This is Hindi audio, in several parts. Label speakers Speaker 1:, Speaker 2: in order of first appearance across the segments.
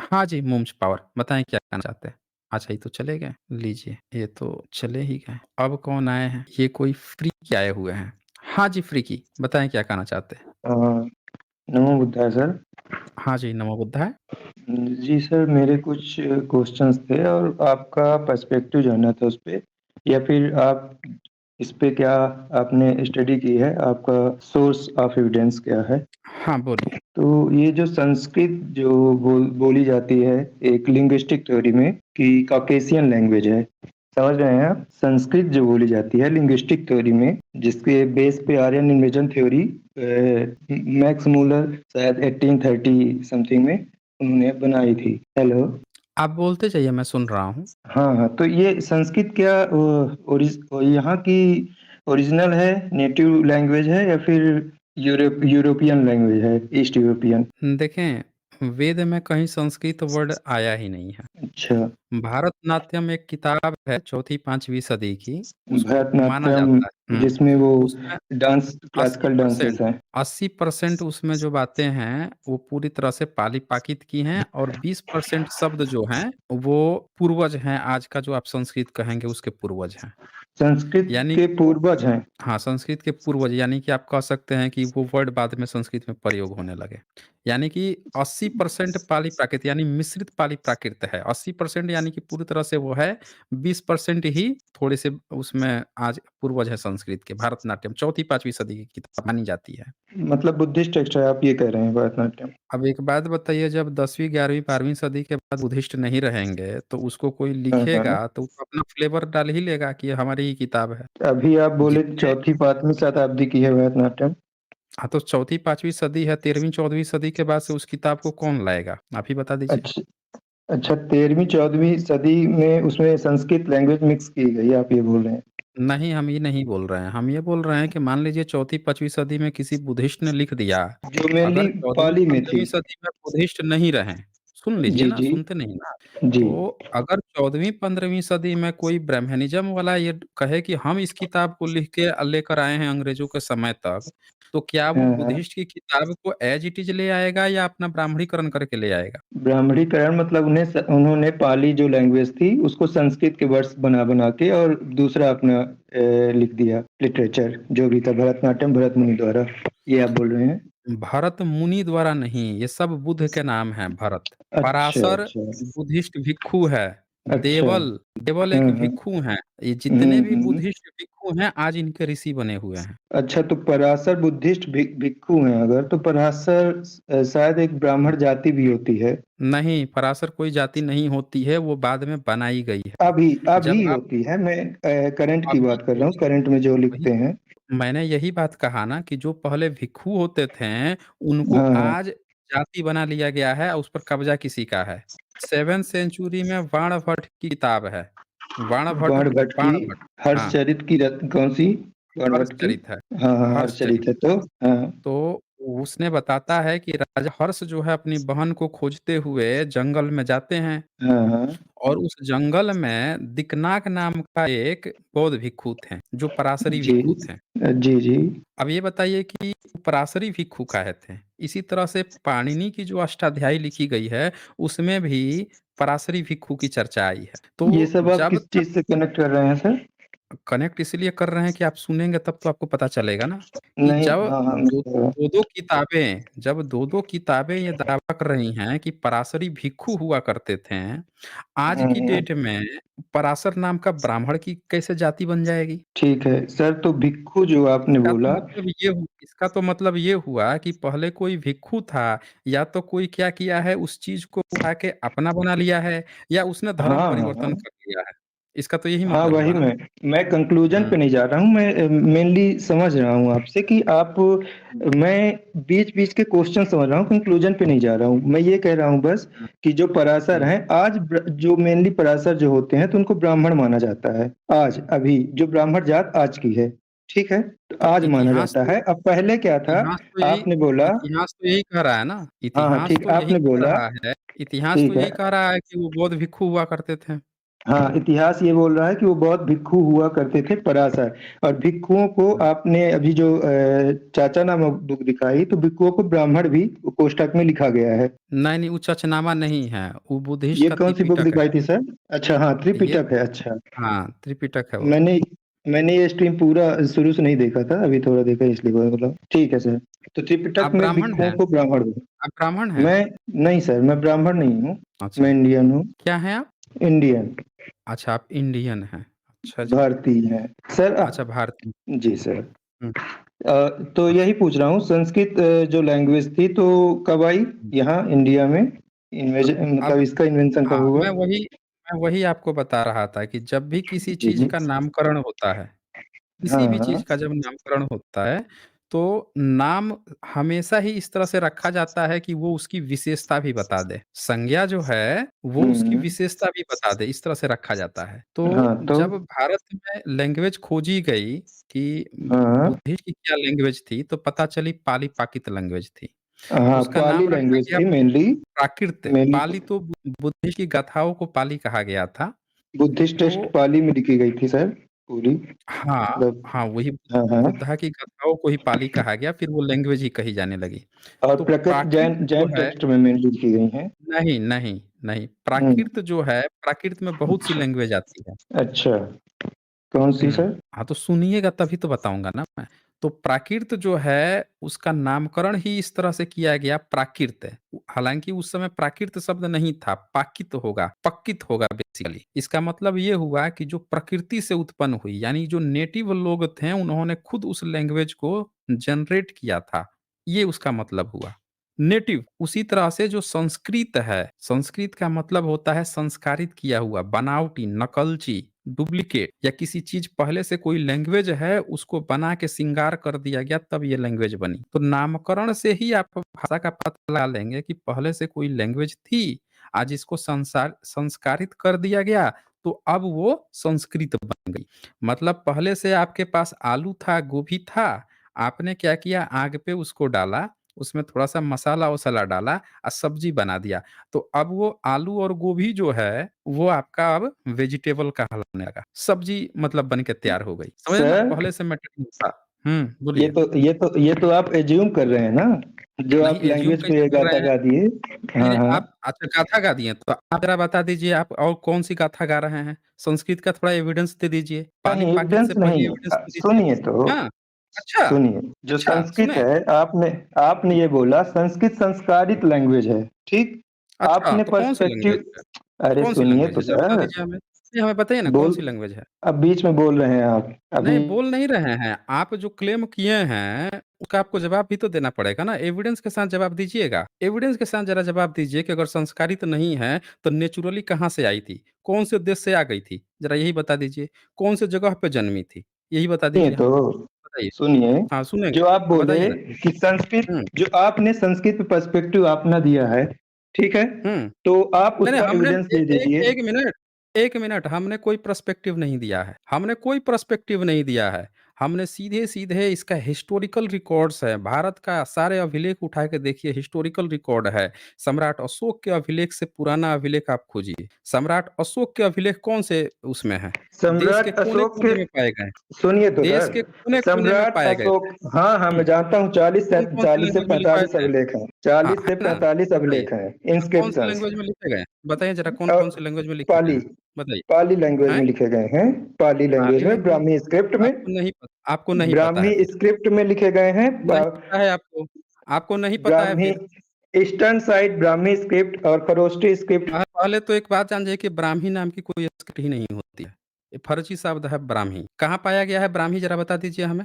Speaker 1: हाँ जी, मूंछ पावर बताएँ क्या कहना चाहते हैं? अच्छा ये तो चले गए, लीजिए ये तो चले ही गए। अब कौन आए हैं? ये कोई फ्रीकी आए हुए हैं। हाँ जी, फ्रीकी बताएँ क्या कहना चाहते हैं?
Speaker 2: अ, नमो बुद्धाय सर।
Speaker 1: हाँ जी, नमो बुद्धाय।
Speaker 2: जी सर, मेरे कुछ क्वेश्चन्स थे और आपका पर्सपेक्टिव जानना था उस पे या फिर आप इस पे क्या आपने स्टडी की है, आपका सोर्स ऑफ एविडेंस क्या है?
Speaker 1: हाँ, बोलिए।
Speaker 2: तो ये जो संस्कृत जो बोली जाती है एक लिंग्विस्टिक थ्योरी में कि कॉकेशियन लैंग्वेज है, समझ रहे हैं आप? संस्कृत जो बोली जाती है लिंग्विस्टिक थ्योरी में, जिसके बेस पे Aryan invasion theory Max Muller शायद 1830 समथिंग में उन्होंने बनाई थी। हेलो।
Speaker 1: आप बोलते जाइए मैं सुन रहा हूँ।
Speaker 2: हाँ हाँ, तो ये संस्कृत क्या यहाँ की ओरिजिनल है, नेटिव लैंग्वेज है या फिर यूरोपियन लैंग्वेज है, ईस्ट यूरोपियन?
Speaker 1: देखें, वेद में कहीं संस्कृत वर्ड आया ही नहीं है।
Speaker 2: अच्छा।
Speaker 1: भारतनाट्यम एक किताब है 4th-5वीं सदी की, उसको माना
Speaker 2: भरतनाट्यम,
Speaker 1: जाता है।
Speaker 2: जिसमें वो
Speaker 1: उसमें
Speaker 2: डांस क्लासिकल
Speaker 1: 80%
Speaker 2: डांसेस हैं।
Speaker 1: 80% उसमें जो बातें हैं, वो पूरी तरह से पाली-पाकित की हैं और 20% शब्द जो हैं, वो पूर्वज हैं, आज का जो आप संस्कृत कहेंगे उसके पूर्वज हैं।
Speaker 2: संस्कृत
Speaker 1: यानी
Speaker 2: के
Speaker 1: कि वो
Speaker 2: पूर्वज हैं।
Speaker 1: हाँ, संस्कृत के पूर्वज यानी कि आप कह सकते हैं कि वो वर्ड बाद में संस्कृत में प्रयोग होने लगे। यानी कि 80% पाली प्राकृत यानी मिश्रित पाली प्राकृत है। 80% यानी कि पूरी तरह से वो है, 20% ही थोड़े से उसमें आज पूर्वज है संस्कृत के। भारतनाट्यम 4th-5वीं सदी की किताब मानी जाती है।
Speaker 2: मतलब बुद्धिस्ट टेक्स्ट है, आप ये कह रहे हैं भरतनाट्यम?
Speaker 1: अब एक बात बताइए जब 10वीं, 11वीं, 12वीं सदी के बाद बुद्धिस्ट नहीं रहेंगे, तो उसको कोई
Speaker 2: हाँ हाँ।
Speaker 1: लिखेगा तो वो अपना फ्लेवर डाल ही लेगा कि ये हमारी ही किताब है।
Speaker 2: अभी आप बोले
Speaker 1: जितने
Speaker 2: चौथी पांचवी शताब्दी की है भरतनाट्यम।
Speaker 1: हाँ, तो 4th-5वीं सदी है, 13वीं-14वीं सदी के बाद से उस किताब को कौन लाएगा? आप ही बता दीजिए।
Speaker 2: अच्छा। अच्छा, 13वीं 14वीं सदी में उसमें संस्कृत लैंग्वेज मिक्स की गई, आप ये बोल रहे हैं?
Speaker 1: नहीं, हम ये नहीं बोल रहे हैं। हम ये बोल रहे हैं कि मान लीजिए 4th-5वीं सदी में किसी बुद्धिस्ट ने लिख दिया,
Speaker 2: जो
Speaker 1: अगर
Speaker 2: मेनली पाली में थी।
Speaker 1: 14वीं-15वीं सदी में बुद्धिस्ट नहीं रहे, सुन लीजिए
Speaker 2: जी
Speaker 1: ना,
Speaker 2: जी।
Speaker 1: सुनते नहीं ना।
Speaker 2: जी।
Speaker 1: तो अगर 14वीं-15वीं सदी में कोई ब्रह्मनिज़्म वाला ये कहे कि हम इस किताब को लिख के लेकर आए हैं अंग्रेज़ों के समय तक, तो क्या वो
Speaker 2: हाँ हाँ।
Speaker 1: बुद्धिस्ट की किताब को ऐज़ इट इज़ ले आएगा या अपना ब्राह्मणीकरण करके ले आएगा?
Speaker 2: ब्राह्मणीकरण मतलब उन्होंने पाली जो लैंग्वेज थी उसको संस्कृत के वर्ड्स बना बना के और दूसरा अपना लिख दिया लिटरेचर जो भी था भरतनाट्यम भरत मुनि द्वारा, ये आप बोल रहे हैं?
Speaker 1: भरत मुनि द्वारा नहीं, ये सब बुद्ध के नाम हैं भरत।
Speaker 2: अच्छा
Speaker 1: पराशर
Speaker 2: अच्छा।
Speaker 1: बुद्धिस्ट भिक्षु है।
Speaker 2: अच्छा।
Speaker 1: देवल देवल एक
Speaker 2: हाँ हाँ।
Speaker 1: भिक्षु हैं। ये जितने भी
Speaker 2: हम्म।
Speaker 1: बुद्धिस्ट भिक्षु हैं आज इनके ऋषि बने हुए हैं।
Speaker 2: अच्छा, तो पराशर बुद्धिस्ट भिक्षु हैं अगर, तो पराशर शायद एक ब्राह्मण जाति भी होती है।
Speaker 1: नहीं, पराशर कोई जाति नहीं होती है, वो बाद में बनाई गई है।
Speaker 2: अभी
Speaker 1: जब
Speaker 2: अभी
Speaker 1: आप
Speaker 2: होती है, मैं करंट की
Speaker 1: अभी
Speaker 2: बात कर रहा हूँ,
Speaker 1: वही
Speaker 2: करंट में जो
Speaker 1: वही
Speaker 2: लिखते हैं।
Speaker 1: मैंने यही बात कहा ना कि जो पहले भिक्षु होते थे, उनको
Speaker 2: हाँ हाँ।
Speaker 1: आज जाति बना लिया गया है और उस पर कब्ज़ा किसी का है। 7th सेंचुरी में बाणभट्ट की किताब है। बाणभट्ट
Speaker 2: बाणभट्ट की
Speaker 1: बाणभट्ट हाँ,
Speaker 2: हर्षचरित की कौन सी? बाणभट्ट की?
Speaker 1: हर्षचरित है,
Speaker 2: हाँ हाँ, हर्षचरित
Speaker 1: हर्षचरित।
Speaker 2: है तो। हाँ
Speaker 1: तो उसने बताता है कि राजा हर्ष जो है अपनी बहन को खोजते हुए जंगल में जाते हैं
Speaker 2: हाँ हाँ।
Speaker 1: और उस जंगल में दिकनाक नाम का एक बौद्ध भिक्षु थे, जो पराशरी
Speaker 2: जी
Speaker 1: भिक्षु थे।
Speaker 2: जी जी।
Speaker 1: अब ये बताइए कि पराशरी भिक्षु काहे थे? इसी तरह से पाणिनि की जो अष्टाध्यायी लिखी गई है, उसमें भी पराशरी भिक्षु की चर्चा आई है।
Speaker 2: ये
Speaker 1: तो
Speaker 2: सब आप
Speaker 1: जब
Speaker 2: किस
Speaker 1: तक
Speaker 2: चीज से कनेक्ट कर रहे हैं सर?
Speaker 1: कनेक्ट इसलिए कर रहे हैं कि आप सुनेंगे तब तो आपको पता चलेगा ना, कि
Speaker 2: नहीं,
Speaker 1: जब
Speaker 2: हाँ हाँ,
Speaker 1: दो 2-2 किताबें ये दावा कर रही हैं कि पराशरी भिक्षु हुआ करते थे, आज की
Speaker 2: हाँ,
Speaker 1: डेट में पराशर नाम का ब्राह्मण की कैसे जाति बन जाएगी?
Speaker 2: ठीक है सर, तो भिक्षु जो आपने बोला।
Speaker 1: इसका तो मतलब ये हुआ कि पहले कोई भिक्षु था, या तो कोई क्या किया है उस चीज़ को उठा के अपना बना लिया है, या उसने धर्म
Speaker 2: हाँ हाँ
Speaker 1: परिवर्तन
Speaker 2: हाँ।
Speaker 1: कर लिया है। इसका तो यही
Speaker 2: हाँ,
Speaker 1: मतलब
Speaker 2: वही
Speaker 1: हुआ ना?
Speaker 2: मैं कंक्लूजन
Speaker 1: हुँ,
Speaker 2: पे नहीं जा रहा हूँ, मैं मेनली समझ रहा हूँ आपसे कि आप, मैं बीच बीच के क्वेश्चन समझ रहा हूँ, कंक्लूजन पे नहीं जा रहा हूँ। मैं ये कह रहा हूँ बस
Speaker 1: हुँ,
Speaker 2: कि जो पराशर
Speaker 1: हुँ।
Speaker 2: हैं आज जो मेनली पराशर जो होते हैं तो उनको ब्राह्मण माना जाता है। आज अभी जो ब्राह्मण जात आज की है, ठीक है, तो
Speaker 1: तो
Speaker 2: आज माना जाता है। अब पहले क्या था? आपने बोला।
Speaker 1: इतिहास तो यही कह रहा है ना,
Speaker 2: हाँ हाँ,
Speaker 1: इतिहास
Speaker 2: ठीक,
Speaker 1: तो यही
Speaker 2: आपने
Speaker 1: कह
Speaker 2: बोला।
Speaker 1: रहा है इतिहास तो
Speaker 2: ठीक है।
Speaker 1: यही कह रहा है कि वो बौद्ध भिक्षु हुआ करते थे।
Speaker 2: हाँ, इतिहास ये बोल रहा है कि वो बहुत भिक्षु हुआ करते थे पराशर, और भिक्षुओं को आपने अभी जो चाचा नामक बुक दिखाई, तो भिक्षुओं को ब्राह्मण भी कोष्ठक में लिखा गया है।
Speaker 1: नहीं, नहीं, वो चचनामा नहीं है, वो बुद्धिस्ट
Speaker 2: ये
Speaker 1: का
Speaker 2: कौन सी बुक
Speaker 1: त्रिपिटक
Speaker 2: दिखाई
Speaker 1: है।
Speaker 2: थी सर? अच्छा, हाँ,
Speaker 1: ये
Speaker 2: त्रिपिटक है, अच्छा।
Speaker 1: हाँ, त्रिपिटक है वो।
Speaker 2: मैंने मैंने ये स्ट्रीम पूरा शुरू से नहीं देखा था, अभी थोड़ा देखा इसलिए मतलब ठीक है सर। तो त्रिपिटक
Speaker 1: आप
Speaker 2: में
Speaker 1: ब्राह्मण
Speaker 2: भिक्षुओं
Speaker 1: हैं?
Speaker 2: को ब्राह्मण भी।
Speaker 1: आप ब्राह्मण हैं?
Speaker 2: मैं नहीं सर, मैं ब्राह्मण नहीं हूँ।
Speaker 1: अच्छा,
Speaker 2: मैं इंडियन हूँ।
Speaker 1: क्या हैं आप?
Speaker 2: इंडियन।
Speaker 1: अच्छा, आप इंडियन हैं। अच्छा जी।
Speaker 2: भारतीय है सर।
Speaker 1: अच्छा, भारतीय।
Speaker 2: जी सर।
Speaker 1: हुँ,
Speaker 2: तो
Speaker 1: अच्छा।
Speaker 2: यही पूछ रहा हूँ, संस्कृत जो लैंग्वेज थी तो कब आई
Speaker 1: हुँ,
Speaker 2: यहाँ इंडिया में? मतलब
Speaker 1: अब
Speaker 2: इसका इन्वेंशन कब
Speaker 1: हाँ,
Speaker 2: हुआ?
Speaker 1: मैं वही आपको बता रहा था कि जब भी किसी
Speaker 2: जी
Speaker 1: चीज़
Speaker 2: जी।
Speaker 1: का नामकरण होता है,
Speaker 2: हाँ
Speaker 1: किसी भी
Speaker 2: हाँ।
Speaker 1: चीज़ का जब नामकरण होता है, तो नाम हमेशा ही इस तरह से रखा जाता है कि वो उसकी विशेषता भी बता दे। संज्ञा जो है, वो उसकी
Speaker 2: हम्म।
Speaker 1: विशेषता भी बता दे, इस तरह से रखा जाता है।
Speaker 2: हाँ
Speaker 1: तो
Speaker 2: तो।
Speaker 1: जब भारत में लैंग्वेज खोजी गई कि
Speaker 2: हाँ
Speaker 1: बुद्धिस्ट की क्या लैंग्वेज थी, तो पता चली पाली-प्राकृत लैंग्वेज थी।
Speaker 2: हाँ,
Speaker 1: उसका
Speaker 2: पाली
Speaker 1: नाम रखा
Speaker 2: लैंग्वेज
Speaker 1: गया
Speaker 2: थी मेनली।
Speaker 1: प्राकृत।
Speaker 2: मेनली
Speaker 1: पाली तो बुद्धिस्ट की गाथाओं को पाली कहा गया था।
Speaker 2: बुद्धिस्ट टेक्स्ट
Speaker 1: तो
Speaker 2: पाली में लिखी गई थी सर, पूरी
Speaker 1: हाँ,
Speaker 2: मतलब।
Speaker 1: हाँ, वही
Speaker 2: हाँ हाँ।
Speaker 1: बुद्धा की गाथाओं को ही पाली कहा गया, फिर वो लैंग्वेज ही कही जाने लगी।
Speaker 2: और
Speaker 1: तो
Speaker 2: प्रकृत
Speaker 1: प्राकृत
Speaker 2: जैन
Speaker 1: जो
Speaker 2: जैन
Speaker 1: है
Speaker 2: टेक्स्ट में मेनली लिखी गई हैं।
Speaker 1: नहीं, नहीं, नहीं,
Speaker 2: हम्म।
Speaker 1: प्राकृत जो है, प्राकृत में बहुत सी लैंग्वेज आती है।
Speaker 2: अच्छा, कौन सी
Speaker 1: हुँ।
Speaker 2: सर?
Speaker 1: हाँ, तो सुनिएगा तभी तो बताऊँगा ना मैं। तो प्राकृत जो है, उसका नामकरण ही इस तरह से किया गया प्राकृत। हालाँकि उस समय प्राकृत शब्द नहीं था, पाकित होगा, पक्कित होगा बेसिकली। इसका मतलब ये हुआ कि जो प्रकृति से उत्पन्न हुई, यानी जो नेटिव लोग थे, उन्होंने खुद उस लैंग्वेज को जनरेट किया था, ये उसका मतलब हुआ। नेटिव उसी तरह से जो संस्कृत है, संस्कृत का मतलब होता है संस्कारित किया हुआ, बनावटी, नकलची, डुप्लीकेट या किसी चीज पहले से कोई लैंग्वेज है उसको बना के श्रृंगार कर दिया गया तब ये लैंग्वेज बनी। तो नामकरण से ही आप भाषा का पता लगा लेंगे कि पहले से कोई लैंग्वेज थी, आज इसको संस्कारित कर दिया गया तो अब वो संस्कृत बन गई। मतलब पहले से आपके पास आलू था, गोभी था, आपने क्या किया आग पे उसको डाला, उसमें थोड़ा-सा मसाला-वसाला डाला और सब्जी बना दिया। तो अब वो आलू और गोभी जो है, वो आपका अब वेजिटेबल कहलाने लगा। सब्जी मतलब बन के तैयार हो गई। समझे ना?
Speaker 2: सर,
Speaker 1: पहले से मैटर नहीं था।
Speaker 2: ये
Speaker 1: बोलिए।
Speaker 2: तो ये तो ये तो आप एज्यूम कर रहे हैं ना, जो
Speaker 1: नहीं
Speaker 2: आप
Speaker 1: एज़्यूम
Speaker 2: लैंग्वेज
Speaker 1: कैसे
Speaker 2: पे
Speaker 1: कर
Speaker 2: गाथा
Speaker 1: रहे हैं?
Speaker 2: गा दिए।
Speaker 1: नहीं,
Speaker 2: हाँ
Speaker 1: नहीं
Speaker 2: हाँ।
Speaker 1: आप अच्छा गाथा गा दिए, तो आप ज़रा बता दीजिए आप और कौन-सी गाथा गा रहे हैं? संस्कृत का थोड़ा एविडेंस दे दीजिए।
Speaker 2: नहीं,
Speaker 1: पाली-प्राकृत से
Speaker 2: एविडेंस
Speaker 1: पहले
Speaker 2: नहीं।
Speaker 1: एविडेंस दे दीजिए।
Speaker 2: सुनिए तो।
Speaker 1: हाँ, अच्छा,
Speaker 2: सुनिए, जो
Speaker 1: अच्छा
Speaker 2: संस्कृत
Speaker 1: सुने।
Speaker 2: है, आपने आपने ये बोला संस्कृत संस्कारित लैंग्वेज है, ठीक?
Speaker 1: अच्छा,
Speaker 2: आपने
Speaker 1: तो कौन-सी लैंग्वेज
Speaker 2: पर्सपेक्टिव।
Speaker 1: है?
Speaker 2: अरे
Speaker 1: कौन-सी
Speaker 2: सुनिए
Speaker 1: लैंग्वेज
Speaker 2: तो
Speaker 1: है? ज़रा बता
Speaker 2: सर।
Speaker 1: दीजिए हमें। नहीं, हमें बताइए ना
Speaker 2: बोल
Speaker 1: कौन-सी लैंग्वेज है?
Speaker 2: अब बीच में बोल रहे हैं आप
Speaker 1: नहीं,
Speaker 2: अभी।
Speaker 1: बोल नहीं रहे हैं। आप जो क्लेम किए हैं, उसका आपको जवाब भी तो देना पड़ेगा ना, एविडेंस के साथ जवाब दीजिएगा। एविडेंस के साथ ज़रा जवाब दीजिए कि अगर संस्कारित नहीं है, तो नेचुरली कहाँ से आई थी? कौन से देश से आ गई थी? ज़रा यही बता दीजिए। कौन से जगह पे जन्मी थी? यही बता
Speaker 2: सुनिए
Speaker 1: दीजिए
Speaker 2: तो।
Speaker 1: हमें। बताइए।
Speaker 2: सुनिए,
Speaker 1: हाँ, सुनेंगे।
Speaker 2: जो आप
Speaker 1: हाँ,
Speaker 2: बोले
Speaker 1: बताइए ना।
Speaker 2: कि संस्कृत,
Speaker 1: हुँ,
Speaker 2: जो आपने संस्कृत पे पर्सपेक्टिव अपना दिया है, ठीक है?
Speaker 1: हुँ।
Speaker 2: तो आप
Speaker 1: नहीं, नहीं,
Speaker 2: उसका
Speaker 1: हमने
Speaker 2: एविडेंस
Speaker 1: ए
Speaker 2: दे
Speaker 1: एक
Speaker 2: दीजिए।
Speaker 1: 1 मिनट, 1 मिनट हमने कोई पर्सपेक्टिव नहीं दिया है। हमने कोई पर्सपेक्टिव नहीं दिया है। हमने सीधे-सीधे इसका हिस्टोरिकल रिकॉर्ड्स है, भारत का सारे अभिलेख उठा के देखिए हिस्टोरिकल रिकॉर्ड है। सम्राट अशोक के अभिलेख से पुराना अभिलेख आप खोजिए। सम्राट अशोक के अभिलेख कौन से उसमें हैं? देश के
Speaker 2: सम्राट अशोक के।
Speaker 1: कोने-कोने में पाए गए हैं।
Speaker 2: सुनिए तो
Speaker 1: देश
Speaker 2: सर।
Speaker 1: के कोने-कोने में
Speaker 2: सम्राट
Speaker 1: पाए गए
Speaker 2: अशोक।
Speaker 1: थे।
Speaker 2: हाँ हाँ, मैं
Speaker 1: हुँ,
Speaker 2: जानता हूँ, 40 से
Speaker 1: कौन-कौन सी
Speaker 2: 40 से
Speaker 1: लैंग्वेज में लिखवाए
Speaker 2: 45
Speaker 1: थे?
Speaker 2: अभिलेख हैं।
Speaker 1: हाँ,
Speaker 2: 40
Speaker 1: है
Speaker 2: से
Speaker 1: ना?
Speaker 2: 45
Speaker 1: बताइए।
Speaker 2: अभिलेख हैं,
Speaker 1: कौन-सी
Speaker 2: इंस्क्रिप्शंस।
Speaker 1: लैंग्वेज में लिखे गए हैं? बताइए ज़रा कौन-कौन सी लैंग्वेज में लिखे गए
Speaker 2: पाली।
Speaker 1: हैं? बताइए।
Speaker 2: पाली लैंग्वेज
Speaker 1: हैं?
Speaker 2: में लिखे गए हैं। पाली लैंग्वेज
Speaker 1: पाली
Speaker 2: में,
Speaker 1: लैंग्वेज
Speaker 2: ब्राह्मी स्क्रिप्ट में।
Speaker 1: आपको नहीं पता है
Speaker 2: ब्राह्मी
Speaker 1: फिर।
Speaker 2: स्क्रिप्ट में लिखे गए हैं।
Speaker 1: नहीं पता है आपको। आपको नहीं पता है
Speaker 2: ब्राह्मी
Speaker 1: फिर।
Speaker 2: ईस्टर्न साइड ब्राह्मी स्क्रिप्ट और खरोष्टी स्क्रिप्ट।
Speaker 1: पहले तो एक बात जान जाइए कि ब्राह्मी नाम की कोई स्क्रिप्ट ही नहीं होती है। ये फर्जी शब्द है ब्राह्मी। कहाँ पाया गया है ब्राह्मी ज़रा बता दीजिए हमें?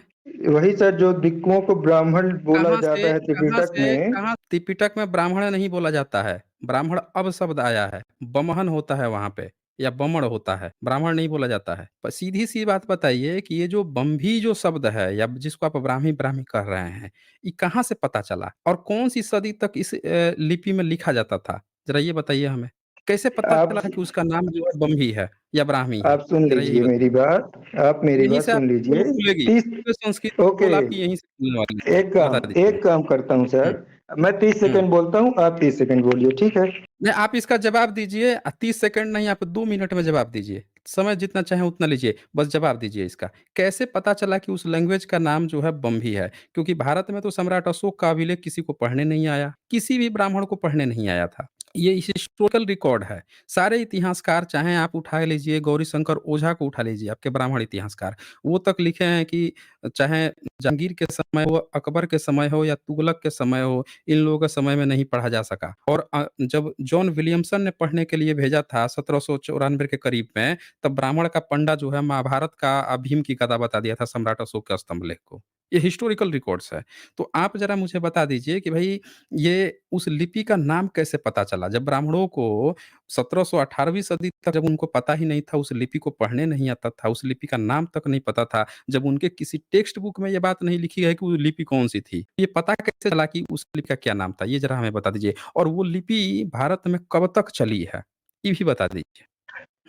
Speaker 2: वही सर, जो दिक्कुओं को ब्राह्मण बोला जाता है त्रिपिटक में।
Speaker 1: कहाँ त्रिपिटक में ब्राह्मण नहीं बोला जाता है। ब्राह्मण अब शब्द आया है। बमहन होता है वहाँ पे या बमण होता है। ब्राह्मण नहीं बोला जाता है। पर सीधी-सी बात बताइए कि ये जो बम्भी जो शब्द है या जिसको आप ब्राह्मी-ब्राह्मी कह रहे हैं, ये कहाँ से पता चला? और कौन-सी सदी तक इस लिपि में लिखा जाता था? ज़रा ये बताइए हमें। कैसे पता
Speaker 2: आप
Speaker 1: चला था कि उसका नाम जो है बम्भी है या ब्राह्मी है?
Speaker 2: आप सुन
Speaker 1: ज़रा यही
Speaker 2: लीजिए मेरी
Speaker 1: बताइए।
Speaker 2: बात। आप मेरी
Speaker 1: यहीं
Speaker 2: बात
Speaker 1: से
Speaker 2: सुन
Speaker 1: आपकी पोल
Speaker 2: लीजिए।
Speaker 1: खुलेगी।
Speaker 2: 30।
Speaker 1: पूरे संस्कृत की
Speaker 2: ओके।
Speaker 1: पोल आपकी यहीं से खुलने वाली है।
Speaker 2: एक काम
Speaker 1: बता दीजिए।
Speaker 2: एक काम करता हूँ
Speaker 1: हुँ,
Speaker 2: सर। मैं 30
Speaker 1: हुँ।
Speaker 2: सेकंड बोलता हूँ, आप 30 सेकंड बोलिए, ठीक है?
Speaker 1: नहीं, आप इसका जवाब दीजिए 30 सेकंड नहीं, आप 2 मिनट में जवाब दीजिए। समय जितना चाहें उतना लीजिए, बस जवाब दीजिए इसका। कैसे पता चला कि उस लैंग्वेज का नाम जो है बम्भी है? क्योंकि भारत में तो सम्राट अशोक का अभिलेख किसी को पढ़ने नहीं आया, किसी भी ब्राह्मण को पढ़ने नहीं आया था। ये हिस्टोरिकल रिकॉर्ड है। सारे इतिहासकार चाहें आप उठा लीजिए, गौरीशंकर ओझा को उठा लीजिए, आपके ब्राह्मण इतिहासकार, वो तक लिखे हैं कि चाहे जहांगीर के समय हो, अकबर के समय हो या तुगलक के समय हो, इन लोगों के समय में नहीं पढ़ा जा सका। और जब जॉन विलियमसन ने पढ़ने के लिए भेजा था 1794 के करीब में, तब ब्राह्मण का पंडा जो है महाभारत का भीम की कथा बता दिया था सम्राट अशोक के स्तंभ लेख को। ये हिस्टोरिकल रिकॉर्ड्स है। तो आप ज़रा मुझे बता दीजिए कि भई ये उस लिपि का नाम कैसे पता चला? जब ब्राह्मणों को 1718वीं सदी तक जब उनको पता ही नहीं था, उस लिपि को पढ़ने नहीं आता था, उस लिपि का नाम तक नहीं पता था, जब उनके किसी टेक्स्ट बुक में ये बात नहीं लिखी है कि वो लिपि कौन-सी थी। ये पता कैसे चला कि उस लिपि का क्या नाम था? ये ज़रा हमें बता दीजिए। और वो लिपि भारत में कब तक चली है? ये भी बता दीजिए।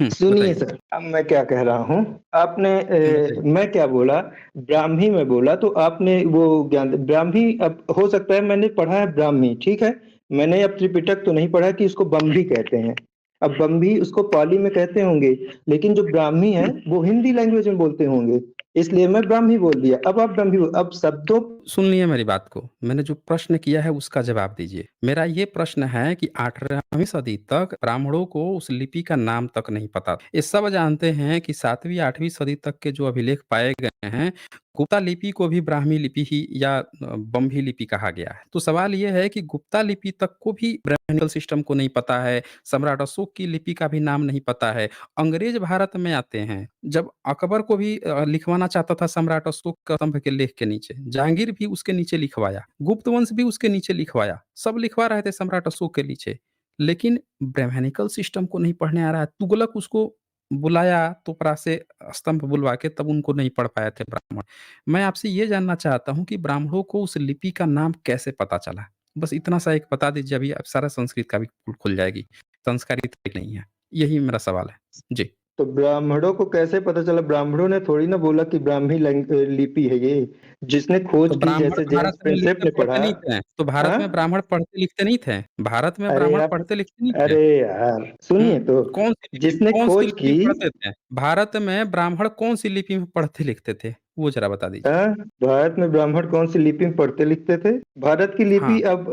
Speaker 2: सुनिए
Speaker 1: बताइए।
Speaker 2: सर, अब मैं क्या कह रहा हूँ। आपने
Speaker 1: बताइए।
Speaker 2: मैं क्या बोला, ब्राह्मी में बोला तो आपने वो ज्ञान ब्राह्मी, अब हो सकता है मैंने पढ़ा है ब्राह्मी, ठीक है। मैंने अब त्रिपिटक तो नहीं पढ़ा कि उसको बम्भी कहते हैं। अब बम्भी उसको पाली में कहते होंगे, लेकिन जो ब्राह्मी है वो हिंदी लैंग्वेज में बोलते होंगे, इसलिए मैं ब्राह्मी बोल दिया। अब आप ब्राह्मी अब शब्दों।
Speaker 1: सुन लिए मेरी बात को। मैंने जो प्रश्न किया है उसका जवाब दीजिए। मेरा ये प्रश्न है कि 18वीं सदी तक ब्राह्मणों को उस लिपि का नाम तक नहीं पता। ये सब जानते हैं कि 7वीं 8वीं सदी तक के जो अभिलेख पाए गए हैं, गुप्ता लिपि को भी ब्राह्मी लिपि ही या बम्भी लिपि कहा गया है। तो सवाल ये है कि गुप्ता लिपि तक को भी ब्राह्मणिकल सिस्टम को नहीं पता है, सम्राट अशोक की लिपि का भी नाम नहीं पता है। अंग्रेज भारत में आते हैं, जब अकबर को भी लिखवाना चाहता था सम्राट अशोक के स्तंभ के लेख के नीचे, जहांगीर भी उसके नीचे लिखवाया, गुप्त वंश भी उसके नीचे लिखवाया, सब लिखवा रहे थे सम्राट अशोक के नीचे। लेकिन ब्राह्मणिकल सिस्टम को नहीं पढ़ने आ रहा है। तुगलक उसको बुलाया तोपरा से स्तंभ बुलवा के, तब उनको नहीं पढ़ पाए थे ब्राह्मण। मैं आपसे ये जानना चाहता हूँ कि ब्राह्मणों को उस लिपि का नाम कैसे पता चला? बस इतना सा एक बता दीजिए, अभी अब सारा संस्कृत का भी पोल खुल जाएगी। संस्कारित नहीं है। यही मेरा सवाल है। जी।
Speaker 2: तो ब्राह्मणों को कैसे पता चला? ब्राह्मणों ने थोड़ी ना बोला कि ब्राह्मी लिपि है ये। जिसने
Speaker 1: तो
Speaker 2: खोज की,
Speaker 1: ब्राह्मण
Speaker 2: जैसे
Speaker 1: भारत
Speaker 2: जेम्स
Speaker 1: में
Speaker 2: प्रिंसेप ने
Speaker 1: लिखते-पढ़ते
Speaker 2: पढ़ा।
Speaker 1: नहीं थे? तो भारत
Speaker 2: हाँ।
Speaker 1: में ब्राह्मण पढ़ते-लिखते नहीं थे? भारत में
Speaker 2: अरे
Speaker 1: ब्राह्मण
Speaker 2: आप,
Speaker 1: पढ़ते-लिखते नहीं थे?
Speaker 2: अरे यार
Speaker 1: हुँ,
Speaker 2: सुनिए तो। जिसने
Speaker 1: कौन-सी
Speaker 2: खोज
Speaker 1: लिपि
Speaker 2: की।
Speaker 1: में पढ़ते थे? भारत में ब्राह्मण कौन-सी लिपि में पढ़ते-लिखते थे? वो ज़रा बता दीजिए।
Speaker 2: हाँ, भारत में ब्राह्मण कौन सी लिपि में पढ़ते लिखते थे? भारत की लिपि
Speaker 1: हाँ,
Speaker 2: अब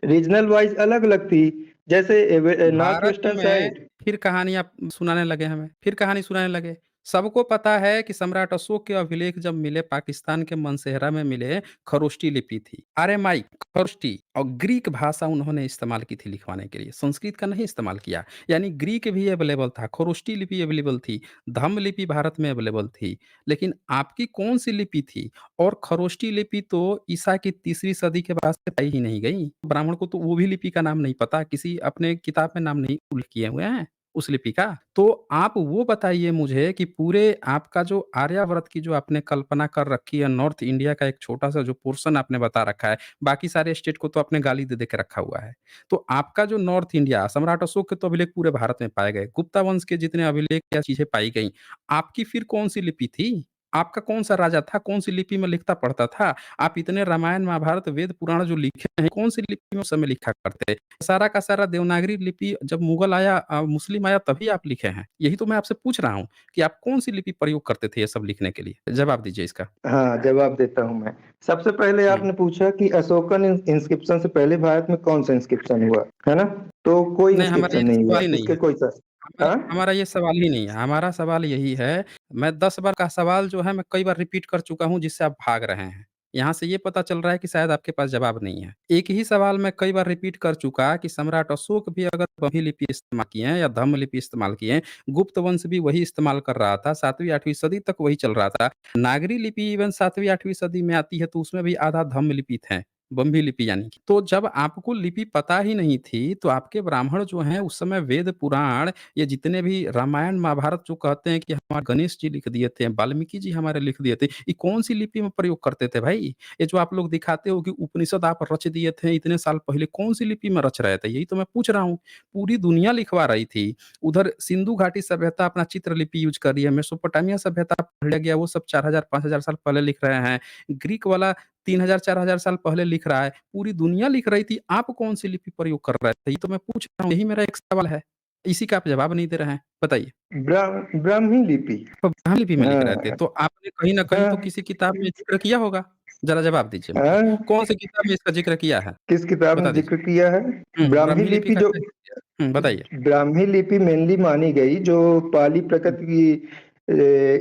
Speaker 2: रीजनल वाइज अलग अलग थी। जैसे नॉर्थ
Speaker 1: भारत
Speaker 2: वेस्टर्न
Speaker 1: में
Speaker 2: साइड।
Speaker 1: फिर कहानी आप सुनाने लगे हमें, फिर कहानी सुनाने लगे। सबको पता है कि सम्राट अशोक के अभिलेख जब मिले, पाकिस्तान के मनसेहरा में मिले, खरोष्टी लिपि थी। आरामाइक, खरोष्टी और ग्रीक भाषा उन्होंने इस्तेमाल की थी लिखवाने के लिए, संस्कृत का नहीं इस्तेमाल किया। यानी ग्रीक भी अवेलेबल था, खरोष्टी लिपि अवेलेबल थी, धम्म लिपि भारत में अवेलेबल थी। लेकिन आपकी कौन-सी लिपि थी? और खरोष्टी लिपि तो ईसा की तीसरी सदी के बाद से पाई ही नहीं गई। ब्राह्मण को तो वो भी लिपि का नाम नहीं पता, किसी अपने किताब में नाम नहीं उल्लेख किए हुए हैं उस लिपि का। तो आप वो बताइए मुझे कि पूरे आपका जो आर्यावर्त की जो आपने कल्पना कर रखी है, नॉर्थ इंडिया का एक छोटा-सा जो पोर्शन आपने बता रखा है, बाकी सारे स्टेट को तो आपने गाली दे-दे के रखा हुआ है। तो आपका जो नॉर्थ इंडिया, सम्राट अशोक के तो अभिलेख पूरे भारत में पाए गए, गुप्ता वंश के जितने अभिलेख या चीज़ें पाई गई, आपकी फिर कौन-सी लिपि थी? आपका कौन-सा राजा था, कौन-सी लिपि में लिखता पढ़ता था? आप इतने रामायण, महाभारत, वेद, पुराण जो लिखे हैं, कौन-सी लिपि में उस समय लिखा करते? सारा का सारा देवनागरी लिपि जब मुगल आया मुस्लिम आया तभी आप लिखे हैं। यही तो मैं आपसे पूछ रहा हूँ कि आप कौन-सी लिपि प्रयोग करते थे ये सब लिखने के लिए? जवाब दीजिए इसका।
Speaker 2: हाँ, जवाब देता हूँ मैं। सबसे पहले
Speaker 1: हुँ।
Speaker 2: आपने पूछा कि अशोकन इंस्क्रिप्शन से पहले भारत में कौन सा इंस्क्रिप्शन हुआ, है ना? तो कोई
Speaker 1: नहीं, हमारा
Speaker 2: इंस्क्रिप्शन
Speaker 1: ये
Speaker 2: नहीं हुआ,
Speaker 1: सवाल ही नहीं
Speaker 2: इसके
Speaker 1: है।
Speaker 2: कोई सा।
Speaker 1: हमारा
Speaker 2: हाँ।
Speaker 1: हमारा ये सवाल ही नहीं है। हमारा सवाल यही है, मैं 10 बार का सवाल जो है मैं कई बार रिपीट कर चुका हूँ जिससे आप भाग रहे हैं। यहाँ से ये पता चल रहा है कि शायद आपके पास जवाब नहीं है। एक ही सवाल मैं कई बार रिपीट कर चुका कि सम्राट अशोक भी अगर वही लिपि इस्तेमाल किए हैं या धम्म लिपि इस्तेमाल किए हैं, गुप्त वंश भी वही इस्तेमाल कर रहा था, 7वीं 8वीं सदी तक वही चल रहा था। नागरी लिपि इवन 7वीं 8वीं सदी में आती है तो उसमें भी आधा धम्म लिपि थे। बम्भी लिपि यानी कि। तो जब आपको लिपि पता ही नहीं थी, तो आपके ब्राह्मण जो हैं उस समय वेद पुराण, ये जितने भी रामायण, महाभारत जो कहते हैं कि हमारे गणेश जी लिख दिए थे, वाल्मीकि जी हमारे लिख दिए थे, ये कौन-सी लिपि में प्रयोग करते थे भाई? ये जो आप लोग दिखाते हो कि उपनिषद आप रच दिए थे इतने साल पहले, कौन-सी लिपि में रच रहे थे? यही तो मैं पूछ रहा हूँ। पूरी दुनिया लिखवा रही थी। उधर सिंधु घाटी सभ्यता अपना चित्र लिपि यूज़ कर रही है, मेसोपोटामिया सभ्यता पढ़ गया, वो सब 4000 5000 साल पहले लिख रहे हैं। ग्रीक वाला 3000 4000 साल पहले लिख रहा है, पूरी दुनिया लिख रही थी, आप कौन-सी लिपि प्रयोग कर रहे थे? ये तो मैं पूछ रहा हूँ, यही मेरा एक सवाल है। इसी का आप जवाब नहीं दे रहे हैं, बताइए।
Speaker 2: ब्राह्मी लिपि।
Speaker 1: तो ब्राह्मी लिपि में लिख रहे थे,
Speaker 2: हाँ,
Speaker 1: तो आपने कहीं न कहीं तो
Speaker 2: हाँ,
Speaker 1: किसी किताब में ज़िक्र किया होगा? ज़रा जवाब दीजिए मुझे।
Speaker 2: हाँ।
Speaker 1: कौन-सी किताब में इसका ज़िक्र किया है?
Speaker 2: किस किताब में
Speaker 1: बता
Speaker 2: ज़िक्र
Speaker 1: दीजिए।
Speaker 2: किया है? ब्राह्मी
Speaker 1: ब्राह्मी लिपि
Speaker 2: लिपि
Speaker 1: का
Speaker 2: जो
Speaker 1: क्या ज़िक्र किया है? बताइए।
Speaker 2: ब्राह्मी लिपि मेनली मानी गई जो पाली प्रकृति की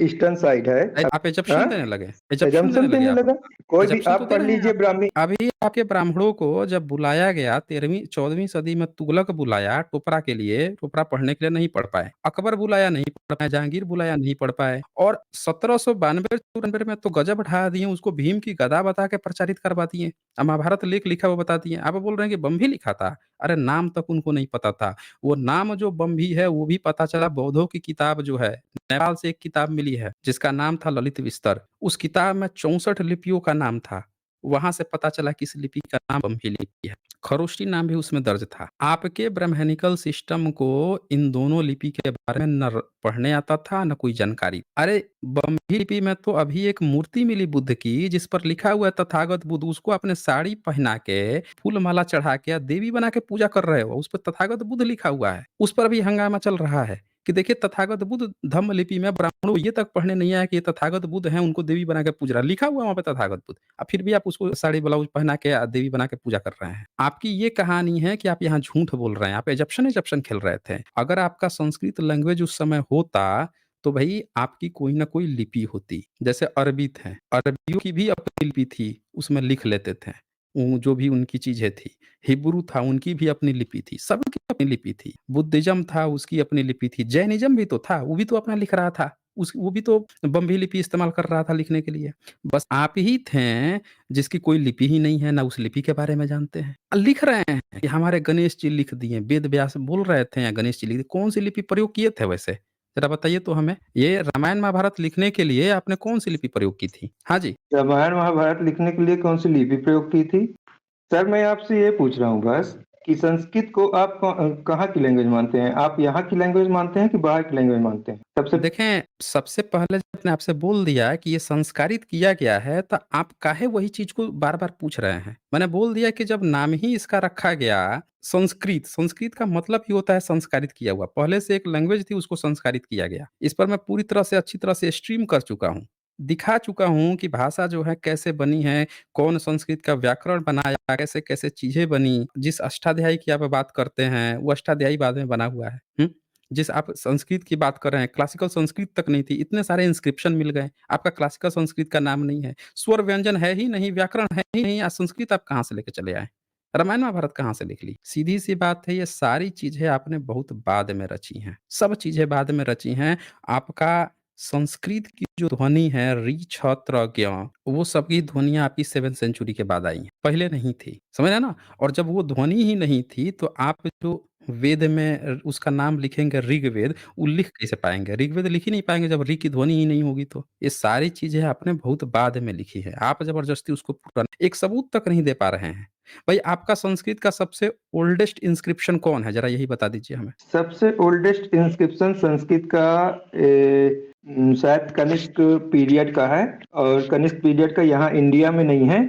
Speaker 2: ईस्टर्न साइड है।
Speaker 1: आप
Speaker 2: हाँ?
Speaker 1: एजम्पशन देने लगे? एजम्पशन देने
Speaker 2: एजम्पशन
Speaker 1: लगे
Speaker 2: देने
Speaker 1: आप?
Speaker 2: लगा। कोई भी
Speaker 1: एजम्पशन तो
Speaker 2: आप
Speaker 1: दे
Speaker 2: पढ़
Speaker 1: रहे हैं
Speaker 2: लीजिए
Speaker 1: आप।
Speaker 2: ब्राह्मी।
Speaker 1: अभी आपके ब्राह्मणों को जब बुलाया गया 13वीं 14वीं सदी में तुगलक बुलाया टोपरा के लिए, टोपरा पढ़ने के लिए नहीं पढ़ पाए। अकबर बुलाया नहीं पढ़ पाए, जहांगीर बुलाया नहीं पढ़ पाए और 1792-94 में तो गजब ढा दिए, उसको भीम की गदा बता के प्रचारित करवा दिए। महाभारत लेख लिखा वो बता दिए। आप बोल रहे हैं कि बम्भी लिखा था? अरे नाम तक उनको नहीं पता था। वो नाम जो बम्भी है वो भी पता चला बौद्धों की किताब जो है, नेपाल से एक किताब मिली है, जिसका नाम था ललित विस्तर। उस किताब में 64 लिपियों का नाम था। वहाँ से पता चला कि इस लिपि का नाम बम्ही लिपि है। खरोष्टी नाम भी उसमें दर्ज था। आपके ब्रह्मनिकल सिस्टम को इन दोनों लिपि के बारे में न पढ़ने आता था, न कोई जानकारी। अरे! बम्ही लिपि में तो अभी एक मूर्ति मिली बुद्ध की, जिस पर लिखा हुआ है तथागत बुद्ध, उसको आपने साड़ी पहना के, फूल माला चढ़ा के, देवी बना के पूजा कर रहे हो। उस पे तथागत बुद्ध लिखा हुआ है। उस पर भी हंगामा चल रहा है। कि देखिए तथागत बुद्ध धम्म लिपि में ब्राह्मणों ये तक पढ़ने नहीं आया कि ये तथागत बुद्ध हैं, उनको देवी बना के पूज रहा है। लिखा हुआ है वहाँ पे तथागत बुद्ध। फिर भी आप उसको साड़ी ब्लाउज पहना के देवी बना के पूजा कर रहे हैं। आपकी ये कहानी है कि आप यहाँ झूठ बोल रहे हैं। आप एजप्शन-एजप्शन खेल रहे थे। अगर आपका संस्कृत लैंग्वेज उस समय होता, तो भई आपकी कोई न कोई लिपि होती। जैसे अरबित है, अरबियों की भी अपनी लिपि थी, उसमें लिख लेते थे। जो भी उनकी चीज़ें थी। हिब्रू था, उनकी भी अपनी लिपि थी, सबकी अपनी लिपि थी। बुद्धिज़्म था, उसकी अपनी लिपि थी। जैनिज़्म भी तो था, वो भी तो अपना लिख रहा था। वो भी तो बम्भी लिपि इस्तेमाल कर रहा था लिखने के लिए। बस आप ही थे, जिसकी कोई लिपि ही नहीं है, ना उस लिपि के बारे में जानते हैं। लिख रहे हैं कि हमारे गणेश जी लिख दिए, वेद व्यास बोल रहे थे या गणेश जी लिख दिए। कौन-सी लिपि प्रयोग किए थे वैसे? ज़रा बताइए तो हमें। ये रामायण महाभारत लिखने के लिए आपने कौन-सी लिपि प्रयोग की थी? हाँ जी।
Speaker 2: रामायण महाभारत लिखने के लिए कौन-सी लिपि प्रयोग की थी? सर मैं आपसे ये पूछ रहा हूँ बस कि संस्कृत को आप कहाँ की लैंग्वेज मानते हैं? आप यहाँ की लैंग्वेज मानते हैं कि बाहर की लैंग्वेज मानते हैं? सबसे
Speaker 1: देखें, सबसे पहले जब मैंने आपसे बोल दिया कि ये संस्कारित किया गया है, तो आप काहे वही चीज़ को बार-बार पूछ रहे हैं? मैंने बोल दिया कि जब नाम ही इसका रखा गया संस्कृत, संस्कृत का मतलब ही होता है संस्कारित किया हुआ। पहले से एक लैंग्वेज थी उसको संस्कारित किया गया। इस पर मैं पूरी तरह से अच्छी तरह से स्ट्रीम कर चुका हूँ। दिखा चुका हूँ कि भाषा जो है कैसे बनी है, कौन संस्कृत का व्याकरण बनाया, कैसे-कैसे चीज़ें बनी। जिस अष्टाध्यायी की आप बात करते हैं, वो अष्टाध्यायी बाद में बना हुआ है। हुँ? जिस आप संस्कृत की बात कर रहे हैं, क्लासिकल संस्कृत तक नहीं थी, इतने सारे इंस्क्रिप्शन मिल गए, आपका क्लासिकल संस्कृत का नाम नहीं है, स्वर व्यंजन है ही नहीं, व्याकरण है ही नहीं, संस्कृत आप कहाँ से लेके चले आए? रामायण महाभारत कहाँ से लिख ली? सीधी-सी बात है, ये सारी चीज़ें आपने बहुत बाद में रची हैं, सब चीज़ें बाद में रची हैं। आपका संस्कृत की जो ध्वनि है ऋ, छ, त्र, ज्ञ, वो सबकी ध्वनियाँ आपकी 7th सेंचुरी के बाद आई हैं, पहले नहीं थी, समझ रहे हैं ना? और जब वो ध्वनि ही नहीं थी, तो आप जो वेद में उसका नाम लिखेंगे ऋग्वेद, वो लिख कैसे पाएँगे? ऋग्वेद लिख ही नहीं पाएँगे जब ऋ की ध्वनि ही नहीं होगी तो। ये सारी चीज़ें आपने बहुत बाद में लिखी है। आप ज़बरदस्ती उसको एक सबूत तक नहीं दे पा रहे हैं। भाई आपका संस्कृत का सबसे ओल्डेस्ट इंस्क्रिप्शन कौन है? ज़रा यही बता दीजिए हमें।
Speaker 2: सबसे ओल्डेस्ट इंस्क्रिप्शन संस्कृत का शायद कनिष्क पीरियड का है और कनिष्क पीरियड का यहाँ इंडिया में नहीं है,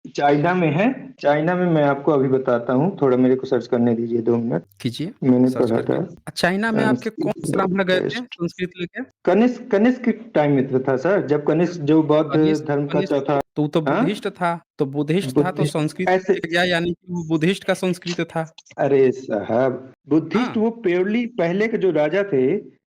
Speaker 2: चाइना में है। चाइना में मैं आपको अभी बताता हूँ, थोड़ा मेरे को सर्च करने दीजिए 2 मिनट।
Speaker 1: कीजिए,
Speaker 2: मैंने
Speaker 1: सर्च
Speaker 2: पढ़ा
Speaker 1: करके।
Speaker 2: था
Speaker 1: चाइना में आपके कौन से ब्राह्मण गए थे
Speaker 2: संस्कृत
Speaker 1: संस्कृत लेके?
Speaker 2: कनिष्क कनिष्क टाइम में था सर, जब कनिष्क जो बौद्ध
Speaker 1: कनिष्क
Speaker 2: धर्म का
Speaker 1: कनिष्क
Speaker 2: चौथा।
Speaker 1: तो वो तो
Speaker 2: हाँ,
Speaker 1: बुद्धिस्ट था। तो बुद्धिस्ट था तो
Speaker 2: बुद्धिस्ट
Speaker 1: संस्कृत
Speaker 2: ऐसे।
Speaker 1: लेके गया यानी कि वो बुद्धिस्ट का संस्कृत था।
Speaker 2: अरे साहब, बुद्धिस्ट
Speaker 1: हाँ,
Speaker 2: वो प्योरली पहले के जो राजा थे,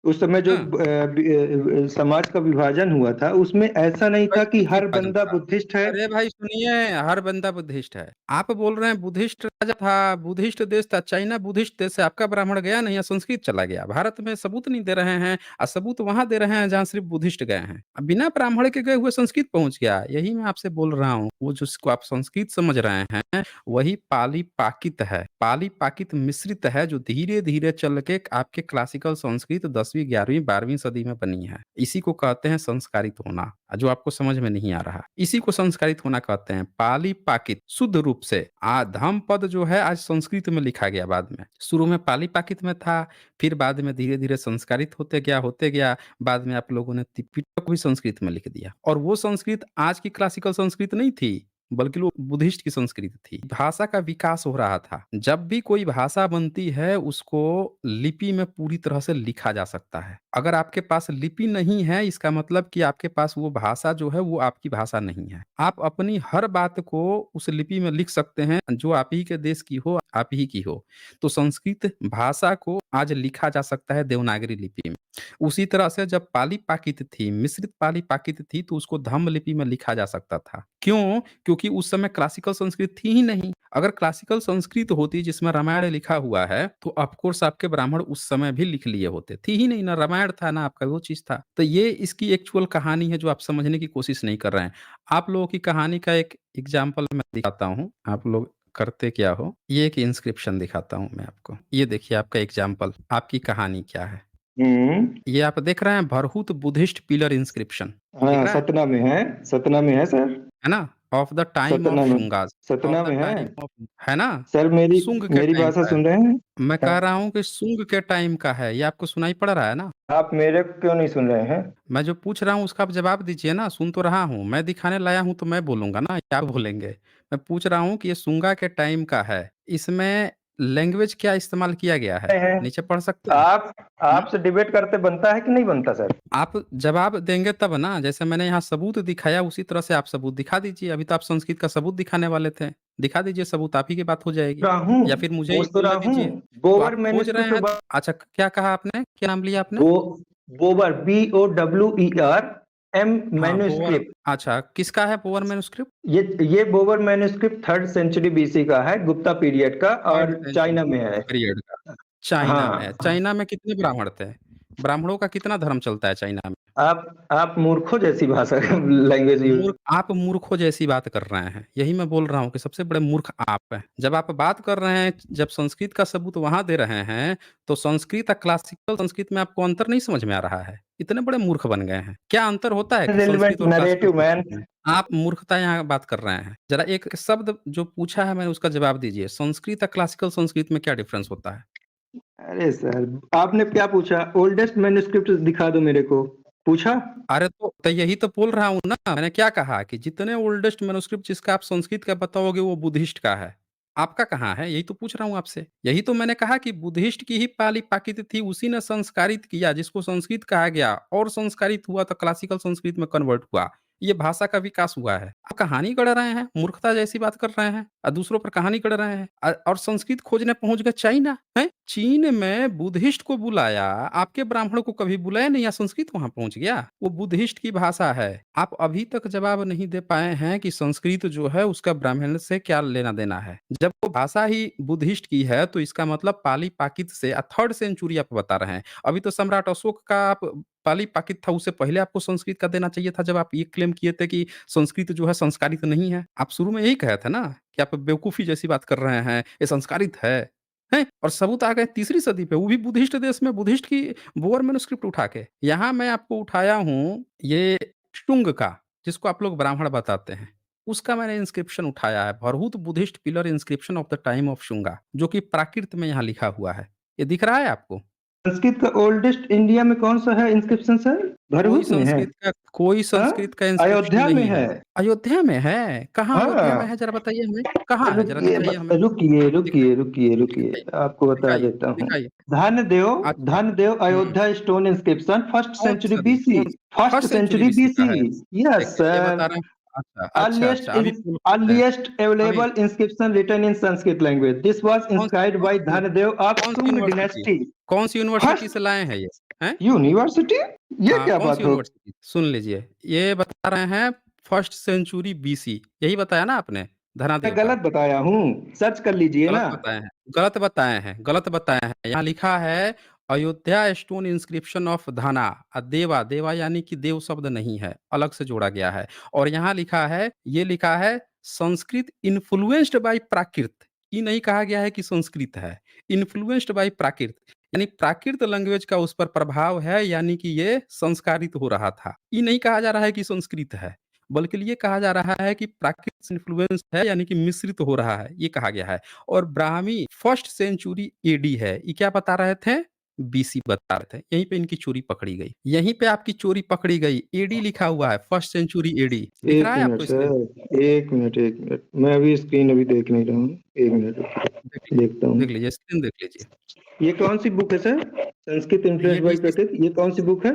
Speaker 2: उस समय जो
Speaker 1: हाँ।
Speaker 2: समाज का विभाजन हुआ था, उसमें ऐसा नहीं था
Speaker 1: कैसे
Speaker 2: कि हर
Speaker 1: विभाजन
Speaker 2: बंदा
Speaker 1: था?
Speaker 2: बुद्धिस्ट है।
Speaker 1: अरे भाई सुनिए, हर बंदा बुद्धिस्ट है। आप बोल रहे हैं बुद्धिस्ट राजा था, बुद्धिस्ट देश था, चाइना बुद्धिस्ट देश है, आपका ब्राह्मण गया नहीं या संस्कृत चला गया। भारत में सबूत नहीं दे रहे हैं सबूत वहाँ दे रहे हैं जहाँ सिर्फ बुद्धिस्ट गए हैं। बिना ब्राह्मण के गए हुए संस्कृत पहुँच गया। यही मैं आपसे बोल रहा हूँ। वो जिसको आप संस्कृत समझ रहे हैं, वही पाली-प्राकृत है। पाली पाकित मिश्रित है जो धीरे-धीरे चल के आपके क्लासिकल संस्कृत 10वीं, 11वीं, 12वीं सदी में बनी है। इसी को कहते हैं संस्कारित होना, जो आपको समझ में नहीं आ रहा। इसी को संस्कारित होना कहते हैं। पाली पाकित शुद्ध रूप से धम्म पद जो है आज संस्कृत में लिखा गया बाद में। शुरू में पाली पाकित में था, फिर बाद में धीरे-धीरे संस्कारित होते गया। बाद में आप लोगों ने त्रिपिटक भी संस्कृत में लिख दिया और वो संस्कृत आज की क्लासिकल संस्कृत नहीं थी, बल्कि वो बुद्धिस्ट की संस्कृति थी। भाषा का विकास हो रहा था। जब भी कोई भाषा बनती है, उसको लिपि में पूरी तरह से लिखा जा सकता है। अगर आपके पास लिपि नहीं है, इसका मतलब कि आपके पास वो भाषा जो है, वो आपकी भाषा नहीं है। आप अपनी हर बात को उस लिपि में लिख सकते हैं, जो आप ही के देश की हो, आप ही की हो। तो संस्कृत भाषा को आज लिखा जा सकता है देवनागरी लिपि में। उसी तरह से जब पाली प्राकृत थी, मिश्रित पाली प्राकृत थी, तो उसको धम्म लिपि में लिखा जा सकता था। क्यों? क्योंकि उस समय क्लासिकल संस्कृत थी ही नहीं। अगर क्लासिकल संस्कृत होती जिसमें रामायण लिखा हुआ है, तो ऑफ कोर्स आपके ब्राह्मण उस समय भी लिख लिए होते। थी ही नहीं, ना रामायण था, ना आपका वो चीज़ था। तो ये इसकी एक्चुअल कहानी है जो आप समझने की कोशिश नहीं कर रहे हैं। आप लोगों की कहानी का एक एग्ज़ाम्पल मैं दिखाता हूँ, आप लोग करते क्या हो? ये एक इंस्क्रिप्शन दिखाता हूँ मैं आपको। ये देखिए आपका एग्ज़ाम्पल, आपकी कहानी क्या है?
Speaker 2: हम्म।
Speaker 1: ये आप देख रहे हैं भरहुत बुद्धिस्ट पिलर इंस्क्रिप्शन, दिख
Speaker 2: हाँ,
Speaker 1: रहा है?
Speaker 2: सतना में है। सतना में है सर।
Speaker 1: है ना? Of the time of
Speaker 2: Satna में।
Speaker 1: शुंगास, ऑफ
Speaker 2: सतना
Speaker 1: द
Speaker 2: में है।
Speaker 1: टाइम ऑफ है ना?
Speaker 2: सर, मेरी
Speaker 1: शुंग के
Speaker 2: मेरी
Speaker 1: टाइम
Speaker 2: भाषा
Speaker 1: का है।
Speaker 2: सुन रहे हैं?
Speaker 1: मैं
Speaker 2: हाँ,
Speaker 1: कह रहा हूँ कि शुंग के टाइम का है, ये आपको सुनाई पड़ रहा है ना?
Speaker 2: आप मेरे को क्यों नहीं सुन रहे हैं?
Speaker 1: मैं जो पूछ रहा हूँ उसका आप जवाब दीजिए ना, सुन तो रहा हूँ। मैं दिखाने लाया हूँ तो मैं बोलूँगा ना, क्या बोलेंगे? मैं पूछ रहा हूँ कि ये शुंगा के टाइम का है, इसमें लैंग्वेज क्या इस्तेमाल किया गया है?
Speaker 2: हैं।
Speaker 1: नीचे पढ़ सकते हैं?
Speaker 2: आप
Speaker 1: हुँ?
Speaker 2: आपसे डिबेट करते बनता है कि नहीं बनता सर?
Speaker 1: आप जवाब देंगे तब ना, जैसे मैंने यहाँ सबूत दिखाया उसी तरह से आप सबूत दिखा दीजिए। अभी तो आप संस्कृत का सबूत दिखाने वाले थे। दिखा दीजिए सबूत, आप ही की बात हो जाएगी।
Speaker 2: रहा हूँ।
Speaker 1: या फिर मुझे ही
Speaker 2: पूछ तो रहा
Speaker 1: खोलने
Speaker 2: हूँ।
Speaker 1: दीजिए। तो
Speaker 2: बोवर
Speaker 1: आप खोज रहे
Speaker 2: मैन्युस्क्रिप्ट।
Speaker 1: हैं अच्छा क्या कहा आपने? क्या नाम लिया आपने?
Speaker 2: बो बोबर, BOWER M
Speaker 1: हाँ, बोअर
Speaker 2: मैन्युस्क्रिप्ट।
Speaker 1: अच्छा किसका है बोअर मैन्युस्क्रिप्ट?
Speaker 2: ये Bower manuscript 3rd century BC का है, गुप्ता पीरियड का,
Speaker 1: 3rd
Speaker 2: और
Speaker 1: सेंचुरी
Speaker 2: चाइना में है।
Speaker 1: पीरियड का। चाइना में है।
Speaker 2: हाँ।
Speaker 1: चाइना में कितने ब्राह्मण थे? ब्राह्मणों का कितना धर्म चलता है चाइना में?
Speaker 2: आप मूर्खों जैसी भाषा लैंग्वेज यूज।
Speaker 1: आप मूर्खों जैसी बात कर रहे हैं। यही मैं बोल रहा हूँ कि सबसे बड़े मूर्ख आप हैं। जब आप बात कर रहे हैं, जब संस्कृत का सबूत वहाँ दे रहे हैं, तो संस्कृत और क्लासिकल संस्कृत में आपको अंतर नहीं समझ में आ रहा है। इतने बड़े मूर्ख बन गए हैं। क्या अंतर होता है कि संस्कृत
Speaker 2: रिलेवेंट
Speaker 1: और क्लासिकल
Speaker 2: नरेटिव मैन।
Speaker 1: संस्कृत में? आप मूर्खता यहाँ बात कर रहे हैं। ज़रा एक शब्द जो पूछा है मैंने उसका जवाब दीजिए। संस्कृत और क्लासिकल संस्कृत में क्या डिफरेंस होता है?
Speaker 2: अरे सर, आपने क्या पूछा? ओल्डेस्ट मैन्युस्क्रिप्ट दिखा दो मेरे को। पूछा?
Speaker 1: अरे तो यही तो बोल रहा हूँ ना, मैंने क्या कहा कि जितने ओल्डेस्ट मैन्युस्क्रिप्ट जिसका आप संस्कृत का बताओगे वो बुद्धिस्ट का है। आपका कहाँ है? यही तो पूछ रहा हूँ आपसे। यही तो मैंने कहा कि बुद्धिस्ट की ही पाली प्राकृत थी, उसी ने संस्कारित किया जिसको संस्कृत कहा गया और संस्कारित हुआ तो क्लासिकल संस्कृत में कन्वर्ट हुआ। ये भाषा का विकास हुआ है। आप कहानी गढ़ रहे हैं, मूर्खता जैसी बात कर रहे हैं और दूसरों पर कहानी गढ़ रहे हैं और संस्कृत खोजने पहुँच गए चाइना, हैं? चीन में बुद्धिस्ट को बुलाया, आपके ब्राह्मण को कभी बुलाया नहीं या संस्कृत वहाँ पहुँच गया? वो बुद्धिस्ट की भाषा है। आप अभी तक जवाब नहीं दे पाए हैं कि संस्कृत जो है उसका ब्राह्मण से क्या लेना-देना है। जब वो भाषा ही बुद्धिस्ट की है तो इसका मतलब पाली प्राकृत से 3rd सेंचुरी आप बता रहे हैं। अभी तो सम्राट अशोक का आप पाली प्राकृत था, उससे पहले आपको संस्कृत का देना चाहिए था जब आप ये क्लेम किए थे कि संस्कृत जो है संस्कारित नहीं है। आप शुरू में यही कहे थे ना कि आप बेवकूफ़ी जैसी बात कर रहे हैं, ये संस्कारित है। हैं? और सबूत आ गए 3री सदी पे, वो भी बुद्धिस्ट देश में बुद्धिस्ट की बोअर मैन्युस्क्रिप्ट उठा के। यहाँ मैं आपको उठाया हूँ ये शुंग का, जिसको आप लोग ब्राह्मण बताते हैं। उसका मैंने इंस्क्रिप्शन उठाया है, Bharhut Buddhist pillar inscription of the time of Shunga, जो कि प्राकृत में यहाँ लिखा हुआ है। ये दिख रहा है आपको?
Speaker 2: संस्कृत का ओल्डेस्ट इंडिया में कौन सा है इंस्क्रिप्शन सर? भरहुत में है।
Speaker 1: कोई
Speaker 2: हाँ,
Speaker 1: संस्कृत का इंस्क्रिप्शन
Speaker 2: अयोध्या में
Speaker 1: नहीं है।
Speaker 2: है।
Speaker 1: अयोध्या में है? कहाँ अयोध्या में
Speaker 2: हाँ।
Speaker 1: है ज़रा बताइए हमें? कहाँ है ज़रा
Speaker 2: रुकिए
Speaker 1: दिखाइए हमें?
Speaker 2: रुकिए रुकिए
Speaker 1: दिखाइए,
Speaker 2: रुकिए रुकिए,
Speaker 1: दिखाइए,
Speaker 2: आपको बता
Speaker 1: दिखाइए,
Speaker 2: देता हूँ।
Speaker 1: दिखाइए।
Speaker 2: धनदेव।
Speaker 1: अच्छा।
Speaker 2: धनदेव
Speaker 1: हुँ।
Speaker 2: अयोध्या स्टोन इंस्क्रिप्शन, फर्स्ट
Speaker 1: कौन-सी
Speaker 2: सेंचुरी
Speaker 1: सदी?
Speaker 2: BC. First
Speaker 1: first century
Speaker 2: century
Speaker 1: BC का
Speaker 2: बीसी।
Speaker 1: है।
Speaker 2: यस
Speaker 1: देखिए, ये
Speaker 2: सर।
Speaker 1: बता रहे हैं अच्छा, अच्छा,
Speaker 2: अर्लीस्ट
Speaker 1: अच्छा,
Speaker 2: इन
Speaker 1: अभी पुल खोल रहे हैं।
Speaker 2: अर्लीस्ट
Speaker 1: अभी
Speaker 2: available inscription written in Sanskrit language, this was
Speaker 1: कौन-सी
Speaker 2: इंस्क्राइब्ड बाय
Speaker 1: कौन-सी
Speaker 2: धनदेव ऑफ
Speaker 1: कौन-सी
Speaker 2: शुंग
Speaker 1: यूनिवर्सिटी?
Speaker 2: डिनेस्टी।
Speaker 1: कौन-सी यूनिवर्सिटी
Speaker 2: फर्स्ट
Speaker 1: से लाए हैं ये? हैं?
Speaker 2: यूनिवर्सिटी। ये
Speaker 1: हाँ,
Speaker 2: क्या
Speaker 1: कौन-सी
Speaker 2: बात हो?
Speaker 1: यूनिवर्सिटी? सुन लीजिए, ये बता रहे हैं फर्स्ट सेंचुरी बीसी, यही बताया ना आपने?
Speaker 2: मैं
Speaker 1: धनादेव का।
Speaker 2: गलत बताया हूँ? सर्च कर लीजिए
Speaker 1: गलत
Speaker 2: ना।
Speaker 1: बताए हैं, गलत बताए हैं, गलत बताए हैं। यहाँ लिखा है अयोध्या स्टोन इंस्क्रिप्शन ऑफ धना देवा, देवा यानी कि देव शब्द नहीं है, अलग से जोड़ा गया है। और यहाँ लिखा है, ये लिखा है संस्कृत इन्फ्लुएंस्ड बाय प्राकृत। ये नहीं कहा गया है कि संस्कृत है। इन्फ्लुएंस्ड बाय प्राकृत, यानी प्राकृत लैंग्वेज का उस पर प्रभाव है, यानी कि ये संस्कारित हो रहा था। ये नहीं कहा जा रहा है कि संस्कृत है, बल्कि ये कहा जा रहा है कि प्राकृत से इन्फ्लुएंस है, यानी कि मिश्रित हो रहा है, ये कहा गया है। और ब्राह्मी फर्स्ट सेंचुरी एडी है। ये क्या बता रहे थे? बीसी बता रहे थे। यहीं पे इनकी चोरी पकड़ी गई। यहीं पे आपकी चोरी पकड़ी गई। एडी लिखा हुआ है, फर्स्ट सेंचुरी एडी। दिख रहा
Speaker 2: एक
Speaker 1: है
Speaker 2: मिनट
Speaker 1: आपको स्क्रीन?
Speaker 2: सर, एक मिनट, मैं अभी स्क्रीन अभी देख नहीं रहा हूँ, एक मिनट
Speaker 1: देख लीजिए,
Speaker 2: देखता हूँ।
Speaker 1: देख लीजिए, स्क्रीन देख लीजिए।
Speaker 2: ये कौन सी बुक है सर? संस्कृत इन्फ्लुएंस
Speaker 1: ये
Speaker 2: बाय
Speaker 1: डीसी
Speaker 2: प्रकृति, ये कौन सी बुक है?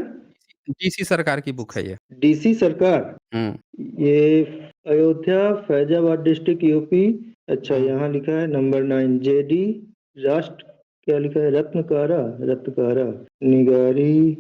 Speaker 1: डीसी सरकार की बुक है ये।
Speaker 2: डीसी सरकार,
Speaker 1: हुँ,
Speaker 2: ये अयोध्या फैजाबाद डिस्ट्रिक्ट यूपी। अच्छा,
Speaker 1: हुँ।
Speaker 2: यहाँ लिखा है नंबर 9 जेडी राष्ट्र, क्या लिखा है? रत्नकारा, रत्नकारा निगारी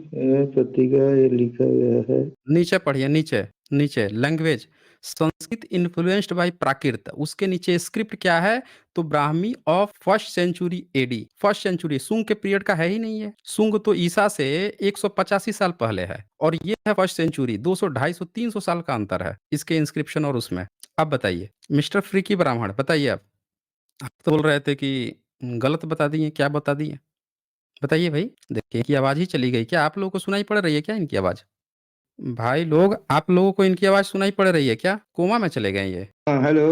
Speaker 2: पत्रिका, ये लिखा गया है।
Speaker 1: नीचे पढ़िए, नीचे, नीचे language Sanskrit influenced by Prakrit, उसके नीचे स्क्रिप्ट क्या है? तो Brahmi of first century AD. First century Sunga के पीरियड का है ही नहीं है। सुंग तो ईसा से 185 साल पहले है, और ये है फर्स्ट सेंचुरी। 200, 250, 300 साल का अंतर है इसके इंस्क्रिप्शन और उसमें। अब बताइए मिस्टर फ्रीकी ब्राह्मण, बताइए आप तो बोल रहे थे कि गलत बता दिए, क्या बता दिए? बताइए भाई। देखिए इनकी आवाज ही चली गई। क्या आप लोगों को सुनाई पड़ रही है क्या इनकी आवाज? भाई लोग, आप लोगों को इनकी आवाज़ सुनाई पड़ रही है क्या? कोमा में चले गए ये?
Speaker 2: हाँ हेलो,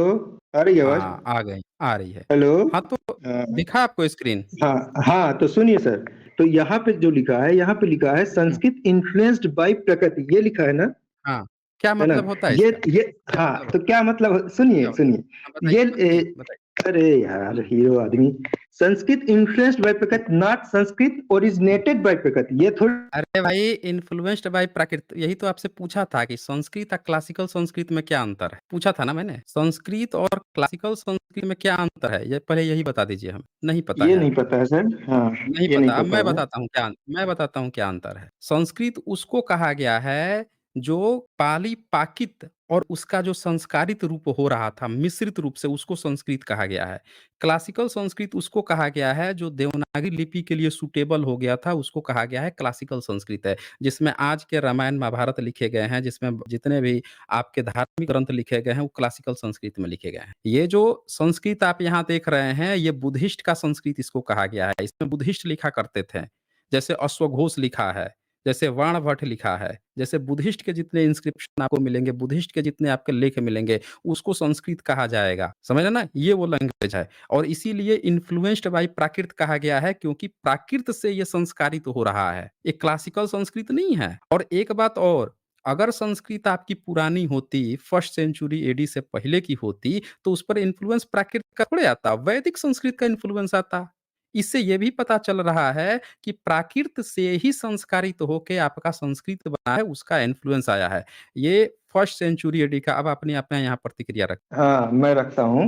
Speaker 2: आ रही है आवाज?
Speaker 1: हाँ, आ गई, आ रही है।
Speaker 2: हेलो।
Speaker 1: हाँ, तो
Speaker 2: हाँ
Speaker 1: दिखा आपको स्क्रीन?
Speaker 2: हाँ हाँ, तो सुनिए सर, तो यहाँ पे जो लिखा है, यहाँ पे लिखा है
Speaker 1: हुँ,
Speaker 2: संस्कृत इन्फ्लुएंस्ड बाय प्रकृति, ये लिखा है ना?
Speaker 1: हाँ। क्या
Speaker 2: है ना?
Speaker 1: मतलब होता है
Speaker 2: ये
Speaker 1: इसका?
Speaker 2: ये
Speaker 1: क्या
Speaker 2: हाँ,
Speaker 1: मतलब
Speaker 2: तो
Speaker 1: होता
Speaker 2: क्या मतलब,
Speaker 1: है? क्या
Speaker 2: सुनिए
Speaker 1: होता
Speaker 2: सुनिए,
Speaker 1: है? हाँ,
Speaker 2: ये
Speaker 1: बताइए, बताइए, बताइए।
Speaker 2: अरे यार हीरो आदमी, संस्कृत इन्फ्लुएंस्ड बाय
Speaker 1: हुँ,
Speaker 2: प्रकृति, नॉट संस्कृत
Speaker 1: हुँ।
Speaker 2: ओरिजिनेटेड बाय प्रकृति, ये थोड़ी।
Speaker 1: अरे भाई, इन्फ्लुएंस्ड बाय प्राकृत, यही तो आपसे पूछा था कि संस्कृत और क्लासिकल संस्कृत में क्या अंतर है? पूछा था ना मैंने। संस्कृत और क्लासिकल संस्कृत में क्या अंतर है? ये पहले यही बता दीजिए हमें। नहीं पता
Speaker 2: ये
Speaker 1: है
Speaker 2: नहीं
Speaker 1: आपको।
Speaker 2: पता है सर, हाँ।
Speaker 1: नहीं
Speaker 2: ये नहीं
Speaker 1: पता, अब
Speaker 2: पता है।
Speaker 1: मैं बताता हूँ क्या अंतर है। संस्कृत उसको कहा गया है जो पाली पाकित और उसका जो संस्कारित रूप हो रहा था, मिश्रित रूप से, उसको संस्कृत कहा गया है। क्लासिकल संस्कृत उसको कहा गया है जो देवनागरी लिपि के लिए सूटेबल हो गया था, उसको कहा गया है क्लासिकल संस्कृत है। जिसमें आज के रामायण महाभारत लिखे गए हैं, जिसमें जितने भी आपके धार्मिक ग्रंथ लिखे गए हैं, वो क्लासिकल संस्कृत में लिखे गए हैं। ये जो संस्कृत आप यहाँ देख रहे हैं, ये बुद्धिस्ट का संस्कृत इसको कहा गया है। इसमें बुद्धिस्ट लिखा करते थे। जैसे अश्वघोष लिखा है, जैसे वाणभट्ट लिखा है, जैसे बुद्धिस्ट के जितने इंस्क्रिप्शन आपको मिलेंगे, बुद्धिस्ट के जितने आपके लेख मिलेंगे, उसको संस्कृत कहा जाएगा। समझ रहे ना? ये वो लैंग्वेज है, और इसीलिए इन्फ्लुएंस्ड बाय प्राकृत कहा गया है, क्योंकि प्राकृत से ये संस्कारित हो रहा है। ये क्लासिकल संस्कृत नहीं है। और एक बात और, अगर संस्कृत आपकी पुरानी होती, फर्स्ट सेंचुरी एडी से पहले की होती, तो उस पर इन्फ्लुएंस प्राकृत का थोड़े आता, वैदिक संस्कृत का इन्फ्लुएंस आता। इससे ये भी पता चल रहा है कि प्राकृत से ही संस्कारित होके आपका संस्कृत बना है, उसका इन्फ्लुएंस आया है। ये फर्स्ट सेंचुरी एडी का। अब अपनी अपने यहाँ प्रतिक्रिया रखें।
Speaker 2: हाँ, मैं रखता हूँ।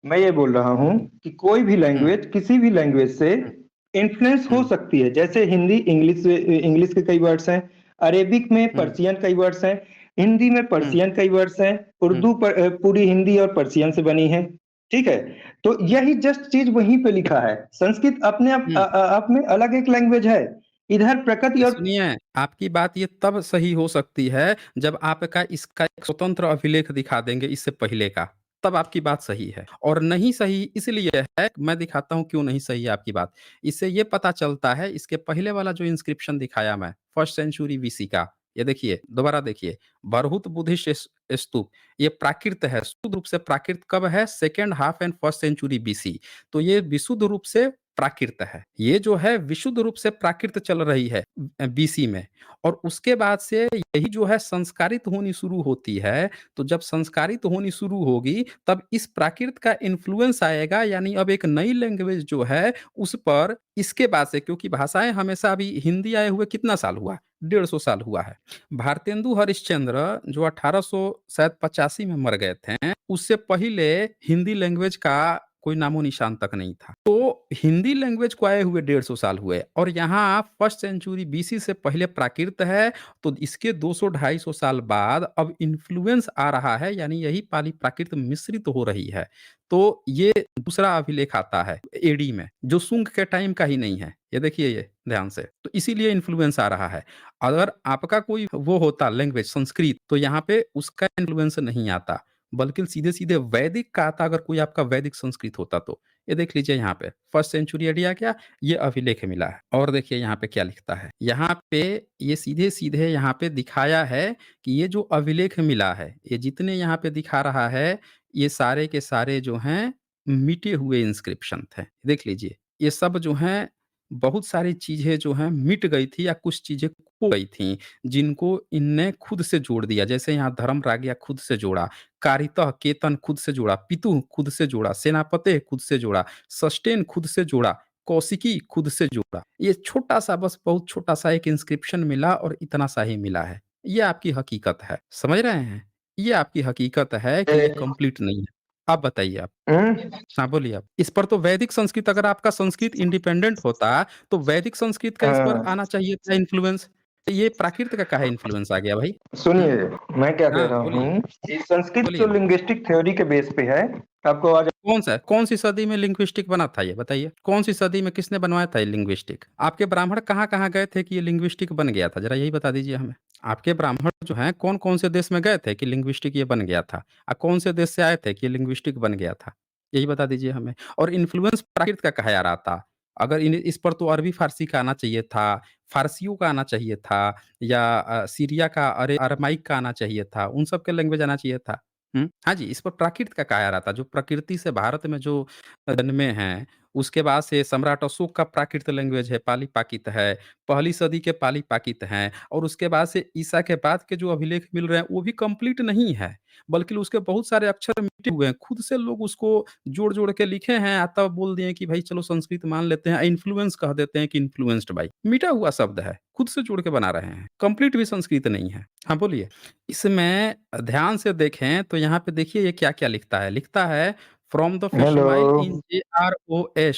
Speaker 2: मैं ये बोल रहा हूँ कि कोई भी
Speaker 1: हुँ,
Speaker 2: लैंग्वेज किसी भी लैंग्वेज से
Speaker 1: हुँ,
Speaker 2: इन्फ्लुएंस हो
Speaker 1: हुँ,
Speaker 2: सकती है। जैसे हिंदी इंग्लिश, इंग्लिश के कई वर्ड्स हैं, अरेबिक में
Speaker 1: हुँ,
Speaker 2: पर्शियन कई वर्ड्स हैं, हिंदी में
Speaker 1: हुँ,
Speaker 2: पर्शियन कई वर्ड्स हैं,
Speaker 1: हुँ,
Speaker 2: उर्दू पर पूरी हिंदी और पर्शियन से बनी है। ठीक है, तो यही जस्ट चीज वहीं पे लिखा है। संस्कृत अपने
Speaker 1: हुँ।
Speaker 2: आप में अलग एक लैंग्वेज है। इधर प्रकृति और
Speaker 1: सुनिए, आपकी बात ये तब सही हो सकती है, जब आपका इसका एक स्वतंत्र अभिलेख दिखा देंगे इससे पहले का, तब आपकी बात सही है। और नहीं सही इसलिए है, मैं दिखाता हूँ क्यों नहीं सही है आपकी बात। इससे ये पता चलता है, इसके पहले वाला जो इंस्क्रिप्शन दिखाया मैं, फर्स्ट सेंचुरी बीसी का, ये देखिए, दोबारा देखिए, बरहुत बुद्धिस्ट स्तूप, ये प्राकृत है, शुद्ध रूप से प्राकृत कब है? Second half and first century BC. तो ये विशुद्ध रूप से प्राकृत है। ये जो है विशुद्ध रूप से प्राकृत चल रही है बीसी में। और उसके बाद से यही जो है संस्कारित होनी शुरू होती है। तो जब संस्कारित होनी शुरू होगी, तब इस प्राकृत का इन्फ्लुएंस आएगा, यानी अब एक नई लैंग्वेज जो है उस पर इसके बाद से, क्योंकि भाषाएँ हमेशा, अभी हिंदी आए हुए कितना साल हुआ? 150 साल हुआ है। भारतेंदु हरिश्चंद्र जो 1800 शायद 85 में मर गए थे, उससे पहले हिंदी लैंग्वेज का कोई नामो-निशान तक नहीं था। तो हिंदी लैंग्वेज को आए हुए 150 साल हुए, और यहाँ फर्स्ट सेंचुरी बीसी से पहले प्राकृत है, तो इसके 200 250 साल बाद अब इन्फ्लुएंस आ रहा है, यानी यही पाली प्राकृत मिश्रित हो रही है। तो ये दूसरा अभिलेख आता है एडी में, जो शुंग के टाइम का ही नहीं है। ये देखिए ये ध्यान से, तो इसीलिए इन्फ्लुएंस आ रहा है। अगर आपका कोई वो होता लैंग्वेज संस्कृत, तो यहाँ पे उसका इन्फ्लुएंस नहीं आता, बल्कि सीधे-सीधे वैदिक का आता, अगर कोई आपका वैदिक संस्कृत होता तो। ये देख लीजिए यहाँ पे फर्स्ट सेंचुरी एडी आ गया, ये अभिलेख मिला है और देखिए यहाँ पे क्या लिखता है। यहाँ पे ये सीधे-सीधे यहाँ पे दिखाया है कि ये जो अभिलेख मिला है, ये जितने यहाँ पे दिखा रहा है, ये सारे के सारे जो हैं मिटे हुए इंस्क्रिप्शन थे। देख लीजिए, ये सब जो हैं बहुत सारी चीज़ें जो हैं मिट गई थी या कुछ चीज़ें खो गई थीं, जिनको इनने खुद से जोड़ दिया। जैसे यहाँ धर्म रागिया खुद से जोड़ा, कारितः केतन खुद से जोड़ा, पितुः खुद से जोड़ा, सेनापते खुद से जोड़ा, सस्टेन खुद से जोड़ा, कौशिकी खुद से जोड़ा। ये छोटा-सा बस बहुत छोटा-सा एक इंस्क्रिप्शन मिला और इतना सा ही मिला है। ये आपकी हकीकत है, समझ रहे हैं? ये आपकी हकीकत है कि ये कंप्लीट नहीं है। अब बताइए आप।
Speaker 2: हम्म।
Speaker 1: हाँ, बोलिए आप। इस पर तो वैदिक संस्कृत अगर आपका संस्कृत इंडिपेंडेंट होता, तो वैदिक संस्कृत का इस पर
Speaker 2: हाँ,
Speaker 1: आना चाहिए था इन्फ्लुएंस। ये प्राकृत का काहे इन्फ्लुएंस आ गया भाई? हुँ?
Speaker 2: सुनिए, मैं क्या कह
Speaker 1: हाँ,
Speaker 2: रहा
Speaker 1: बोलिए,
Speaker 2: हूँ कि संस्कृत
Speaker 1: बोलिए
Speaker 2: जो
Speaker 1: ना।
Speaker 2: लिंग्विस्टिक थ्योरी के बेस पे है, आपको आज
Speaker 1: कौन-सा कौन-सी सदी में लिंग्विस्टिक बना था ये बताइए? कौन-सी सदी में किसने बनवाया था ये लिंग्विस्टिक? आपके ब्राह्मण कहाँ-कहाँ गए थे कि ये लिंग्विस्टिक बन गया था? ज़रा यही बता दीजिए हमें। आपके ब्राह्मण जो हैं कौन-कौन से देश में गए थे कि लिंग्विस्टिक ये बन गया था? कौन से देश से आए थे कि ये लिंग्विस्टिक बन गया था? यही बता दीजिए हमें। और इन्फ्लुएंस प्राकृत का काहे आ रहा था? अगर इस पर तो अरबी फ़ारसी का आना चाहिए था, फ़ारसियों का आना चाहिए था या सीरिया का अरामाइक का आना चाहिए था, उन सब के लैंग्वेज आना चाहिए था। हाँ जी, इस पर प्राकृत का काया रहा था, जो प्रकृति से भारत में जो जन्मे हैं, उसके बाद से सम्राट अशोक का प्राकृत लैंग्वेज है, पाली-प्राकृत है, पहली सदी के पाली-प्राकृत हैं और उसके बाद से ईसा के बाद के जो अभिलेख मिल रहे हैं, वो भी कंप्लीट नहीं है, बल्कि उसके बहुत सारे अक्षर मिटे हुए हैं, खुद से लोग उसको जोड़-जोड़ के लिखे हैं तब बोल दिए कि भाई चलो संस्कृत मान लेते हैं, इन्फ्लुएंस कह देते हैं कि इन्फ्लुएंस्ड बाय, मिटा हुआ शब्द है, खुद से जोड़ के बना रहे हैं, कंप्लीट भी संस्कृत नहीं है। हाँ, बोलिए। इसमें ध्यान से देखें तो यहाँ पे देखिए ये क्या-क्या लिखता है, लिखता है from the fish
Speaker 2: hello,
Speaker 1: mile in JROS।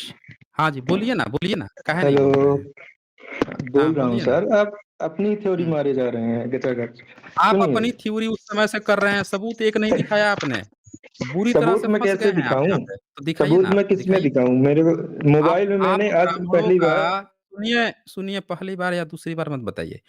Speaker 1: हाँ जी, बोलिए ना, काहे नहीं
Speaker 2: हेलो,
Speaker 1: बोल रहे हैं? हाँ,
Speaker 2: बोल रहा हूँ
Speaker 1: बोलिए ना।
Speaker 2: सर, आप अपनी थ्योरी
Speaker 1: हुँ।
Speaker 2: मारे जा रहे हैं गचागच।
Speaker 1: आप
Speaker 2: सुनिए,
Speaker 1: अपनी थ्योरी उस समय से कर रहे हैं, सबूत एक नहीं दिखाया आपने। बुरी तरह
Speaker 2: सबूत
Speaker 1: से
Speaker 2: मैं
Speaker 1: फँस गए
Speaker 2: कैसे
Speaker 1: हैं आप यहाँ
Speaker 2: दिखाऊँ?
Speaker 1: पे, तो दिखाइए
Speaker 2: सबूत
Speaker 1: ना आप,
Speaker 2: मैं किसमें
Speaker 1: दिखाइए।
Speaker 2: दिखाऊँ? मेरे को
Speaker 1: आप
Speaker 2: मोबाइल में
Speaker 1: आप
Speaker 2: मैंने आज
Speaker 1: ब्राह्मणों
Speaker 2: पहली
Speaker 1: का
Speaker 2: बार
Speaker 1: सुनिए पहली बार या दूसरी बार मत बताइए।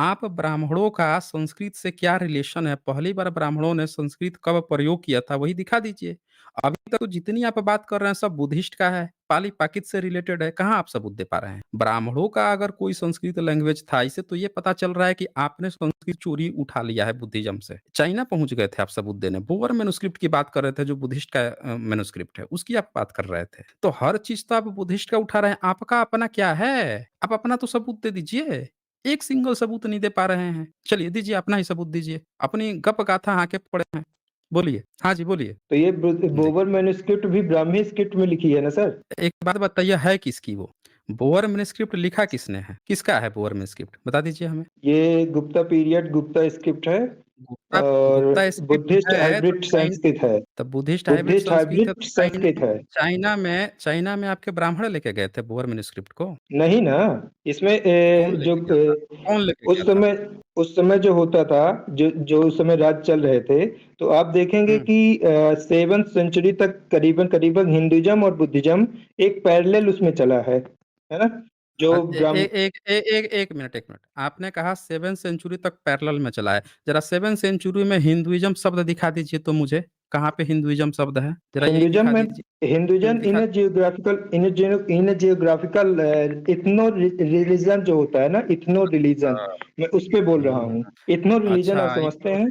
Speaker 1: आप ब्राह्मणों का संस्कृत से क्या रिलेशन है? पहली बार ब्राह्मणों ने संस्कृत कब प्रयोग किया था, वही दिखा दीजिए। अभी तक तो जितनी आप बात कर रहे हैं सब बुद्धिस्ट का है, पाली-प्राकृत से रिलेटेड है, कहाँ आप सबूत दे पा रहे हैं? ब्राह्मणों का अगर कोई संस्कृत लैंग्वेज था, इससे तो ये पता चल रहा है कि आपने संस्कृत चोरी उठा लिया है बुद्धिज़्म से। चाइना पहुँच गए थे आप सबूत देने, बोअर मैन्युस्क्रिप्ट की बात कर रहे थे जो बुद्धिस्ट का मैन्युस्क्रिप्ट है, उसकी आप बात कर रहे थे। तो हर चीज़ तो आप बुद्धिस्ट का उठा रहे हैं, आपका अपना क्या है? आप अपना तो सबूत दे दीजिए। एक सिंगल सबूत नहीं दे पा रहे हैं। चलिए दीजिए अपना ही सबूत दीजिए। अपनी गप गाथा हाँके पड़े हैं। बोलिए। हाँ जी, बोलिए।
Speaker 2: तो ये
Speaker 1: जी।
Speaker 2: बोबर मैन्युस्क्रिप्ट भी ब्राह्मी स्क्रिप्ट में लिखी है ना सर?
Speaker 1: एक बात बताइए है किसकी वो? बोअर मैन्युस्क्रिप्ट लिखा किसने है? किसका है बोअर मैन्युस्क्रिप्ट? बता दीजिए हमें।
Speaker 2: ये गुप्ता पीरियड गुप्ता स्क्रिप्ट है
Speaker 1: गुप्ता
Speaker 2: और
Speaker 1: गुप्ता स्क्रिप्ट
Speaker 2: बुद्धिस्ट
Speaker 1: है तो
Speaker 2: हाइब्रिड संस्कृत है।
Speaker 1: बुद्धिस्ट हाइब्रिड
Speaker 2: बुद्धिस्ट
Speaker 1: संस्कृत है
Speaker 2: हाइब्रिड
Speaker 1: तो
Speaker 2: संस्कृत है।
Speaker 1: चाइना में आपके ब्राह्मण लेके गए थे बोअर मैन्युस्क्रिप्ट को?
Speaker 2: नहीं ना, इसमें
Speaker 1: कौन लेके गया था? कौन लेके
Speaker 2: उस
Speaker 1: गया था?
Speaker 2: समय उस समय जो होता था, जो जो उस समय राज्य चल रहे थे, तो आप देखेंगे
Speaker 1: हुँ।
Speaker 2: कि 7th सेंचुरी तक करीबन-करीबन हिंदुइज़्म और बुद्धिज़्म एक पैरेलल उसमें चला है ना?
Speaker 1: अ,
Speaker 2: जो
Speaker 1: ए ए
Speaker 2: ब्राह्म
Speaker 1: एक ए एक 1 मिनट। आपने कहा 7th सेंचुरी तक पैरेलल में चला है। ज़रा 7th सेंचुरी में हिंदुइज़्म शब्द दिखा दीजिए तो मुझे। कहाँ पे हिंदुइज़्म शब्द है? ज़रा यही
Speaker 2: हिंदुइज़्म
Speaker 1: दिखा
Speaker 2: में
Speaker 1: दीजिए।
Speaker 2: हिंदुइज़्म
Speaker 1: दिखा
Speaker 2: इन अ जियोग्राफिकल इथनो रिलीजन जो होता है ना, इथनो रिलीजन,
Speaker 1: अच्छा।
Speaker 2: मैं उस पे बोल रहा
Speaker 1: हुँ।
Speaker 2: हूँ। इथनो रिलीजन आप
Speaker 1: अच्छा,
Speaker 2: समझते हैं?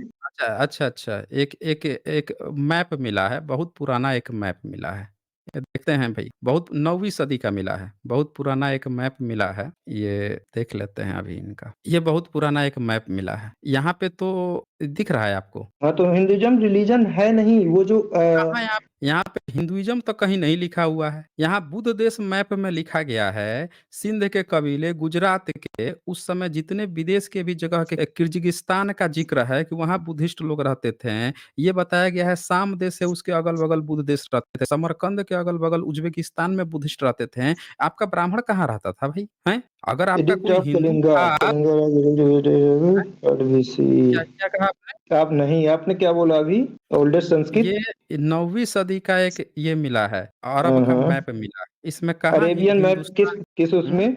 Speaker 1: अच्छा। एक मैप मिला है, बहुत पुराना एक मैप मिला है। ये देखते हैं भई, बहुत 9वीं सदी का मिला है, बहुत पुराना एक मैप मिला है। ये देख लेते हैं अभी इनका। ये बहुत पुराना एक मैप मिला है। यहाँ पे तो दिख रहा है आपको?
Speaker 2: हाँ, तो हिंदुइज़्म रिलीजन है नहीं, वो जो
Speaker 1: कहाँ यहाँ पे हिंदुइज़्म तो कहीं नहीं लिखा हुआ है। यहाँ बुद्ध देश मैप में लिखा गया है, सिंध के कबीले, गुजरात के उस समय जितने विदेश के भी जगह के किर्गिज़स्तान का ज़िक्र है कि वहाँ बुद्धिस्ट लोग रहते थे। ये बताया गया है साम देश है उसके अगल-बगल बुद्ध देश रहते थे। समरकंद के अगल-बगल उज़्बेकिस्तान में बुद्धिस्ट रहते थे। आपका ब्राह्मण कहाँ रहता था भई? हैं? अगर आपका
Speaker 2: एडिक्ट
Speaker 1: कोई
Speaker 2: ऑफ
Speaker 1: हिंदू
Speaker 2: कलिंगा,
Speaker 1: था हैं?
Speaker 2: आरबीसी।
Speaker 1: क्या कहा आपने?
Speaker 2: आप नहीं, आपने क्या बोला अभी? ओल्डेस्ट संस्कृत?
Speaker 1: ये 9वीं सदी का एक ये मिला है, अरब
Speaker 2: हाँ,
Speaker 1: का
Speaker 2: हाँ।
Speaker 1: मैप मिला है। इसमें कहाँ
Speaker 2: अरेबियन मैप किस
Speaker 1: हिंदुस्तान
Speaker 2: किस
Speaker 1: हुँ?
Speaker 2: उसमें?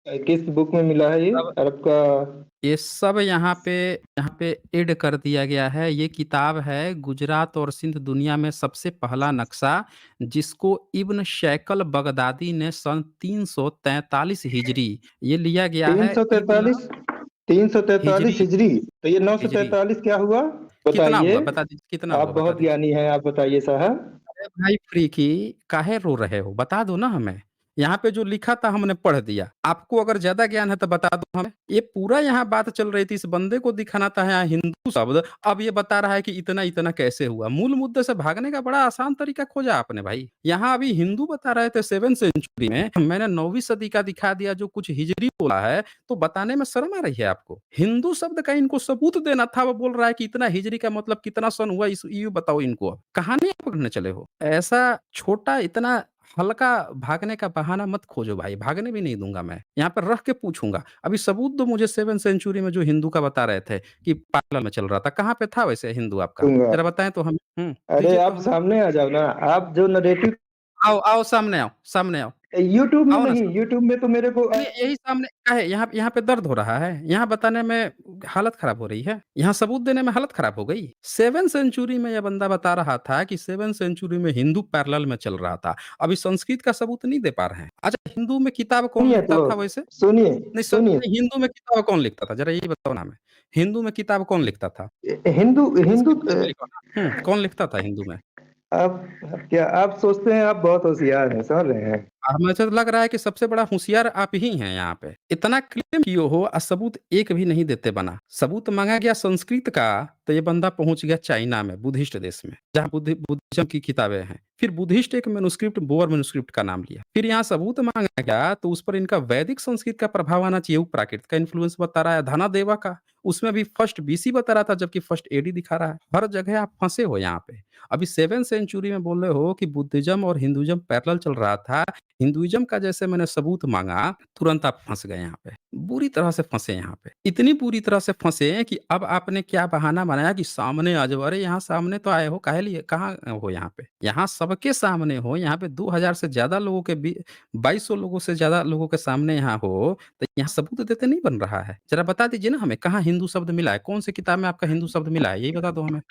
Speaker 2: किस बुक में मिला है ये
Speaker 1: सब
Speaker 2: अरब का?
Speaker 1: ये सब यहाँ पे ऐड कर दिया गया है। ये किताब है गुजरात और सिंध दुनिया में सबसे पहला नक्शा, जिसको इब्न शैकल बगदादी ने सन 343 हिजरी ये लिया गया
Speaker 2: तीन
Speaker 1: है।
Speaker 2: सौ
Speaker 1: इब्न
Speaker 2: तैतालीस 343
Speaker 1: हिजरी
Speaker 2: हिजरी। तो ये नौ सौ
Speaker 1: हिजरी
Speaker 2: तैतालीस क्या हुआ?
Speaker 1: कितना
Speaker 2: बताइए।
Speaker 1: हुआ बता दीजिए, कितना
Speaker 2: आप
Speaker 1: हुआ बता
Speaker 2: बहुत
Speaker 1: दीजिए।
Speaker 2: ज्ञानी हैं, आप बताइए साहब।
Speaker 1: अरे भाई फ्रीकी, काहे रो रहे हो, बता दो ना हमें। यहाँ पे जो लिखा था हमने पढ़ दिया। आपको अगर ज्यादा ज्ञान है तो बता दो हमें। ये पूरा यहाँ बात चल रही थी, इस बंदे को दिखाना था यहाँ हिंदू शब्द, अब ये बता रहा है कि इतना इतना कैसे हुआ। मूल मुद्दे से भागने का बड़ा आसान तरीका खोजा आपने भाई। यहाँ अभी हिंदू बता रहे थे 7th सेंचुरी में, मैंने 9वीं सदी का दिखा दिया जो कुछ हिजरी बोला है। तो बताने में शर्म आ रही है आपको? हिंदू शब्द का इनको सबूत देना था, वो बोल रहा है कि इतना हिजरी का मतलब कितना सन हुआ, इस ये बताओ इनको। अब कहानी पकड़ने चले हो? ऐसा छोटा इतना हल्का भागने का बहाना मत खोजो भाई, भागने भी नहीं दूंगा मैं, यहाँ पर रख के पूछूंगा। अभी सबूत दो मुझे 7th सेंचुरी में जो हिंदू का बता रहे थे कि पार्लर में चल रहा था, कहाँ पे था वैसे हिंदू आपका?
Speaker 2: दूंगा।
Speaker 1: जरा बताएं तो हम।
Speaker 2: अरे
Speaker 1: दीजिए तो
Speaker 2: आप
Speaker 1: हमें।
Speaker 2: सामने आ जाओ ना। आप जो नरेटिव,
Speaker 1: आओ आओ सामने आओ, सामने आओ।
Speaker 2: यूट्यूब में
Speaker 1: आओ ना
Speaker 2: नहीं,
Speaker 1: सामने।
Speaker 2: यूट्यूब में तो मेरे को
Speaker 1: चलिए यही सामने का है, यहाँ यहाँ पे दर्द हो रहा है, यहाँ बताने में हालत खराब हो रही है, यहाँ सबूत देने में हालत खराब हो गई। 7th सेंचुरी में यह बंदा बता रहा था कि 7th सेंचुरी में हिंदू पैरेलल में चल रहा था। अभी संस्कृत का सबूत नहीं दे पा रहे हैं। अच्छा हिंदू में किताब कौन
Speaker 2: सुनिए
Speaker 1: लिखता
Speaker 2: तो,
Speaker 1: था वैसे?
Speaker 2: सुनिए
Speaker 1: नहीं
Speaker 2: सुनिए।
Speaker 1: नहीं, हिंदू में किताब कौन लिखता था, जरा यही बताओ ना हमें। हिंदू में किताब कौन लिखता था?
Speaker 2: हिंदू हिंदू
Speaker 1: संस्कृत में भी लिखो ना। कौन लिखता था हिंदू में?
Speaker 2: आप क्या आप सोचते हैं आप बहुत होशियार हैं, समझ रहे हैं?
Speaker 1: मुझे तो लग रहा है कि सबसे बड़ा होशियार आप ही हैं यहाँ पे। इतना क्लेम किए हो और सबूत एक भी नहीं देते बना। सबूत मांगा गया संस्कृत का, तो ये बंदा पहुंच गया चाइना में, बुद्धिस्ट देश में, जहाँ बुद्धिज्म की किताबें हैं। फिर बुद्धिस्ट एक मैन्युस्क्रिप्ट, बोअर मैन्युस्क्रिप्ट का नाम लिया। फिर यहाँ सबूत मांगा गया तो उस पर इनका वैदिक संस्कृत का प्रभाव आना चाहिए। वो प्राकृत का इन्फ्लुएंस बता रहा है, धनादेवा का। उसमें भी फर्स्ट बीसी बता रहा था, जबकि फर्स्ट एडी दिखा रहा है। हर जगह आप फंसे हो यहाँ पे। अभी 7th सेंचुरी में बोल रहे हो कि बुद्धिज्म और हिंदुइज्म पैरेलल चल रहा था। हिंदुइज्म का जैसे मैंने सबूत मांगा, तुरंत आप फंस गए यहाँ पे। बुरी तरह से फंसे यहाँ पे, इतनी बुरी तरह से फंसे कि अब आपने क्या बहाना बनाया कि सामने आ जाओ। अरे यहाँ सामने तो आए हो, काहे लिए, कहाँ हो यहाँ पे? यहाँ सबके सामने हो। यहाँ पे 2000 से ज्यादा लोगों के 2200 लोगों से ज्यादा लोगों के सामने यहाँ हो, तो यहाँ सबूत देते नहीं बन रहा है। जरा बता दीजिए ना हमें, कहाँ हिंदू शब्द मिला है? कौन सी किताब में आपका हिंदू शब्द मिला है, यही बता दो हमें।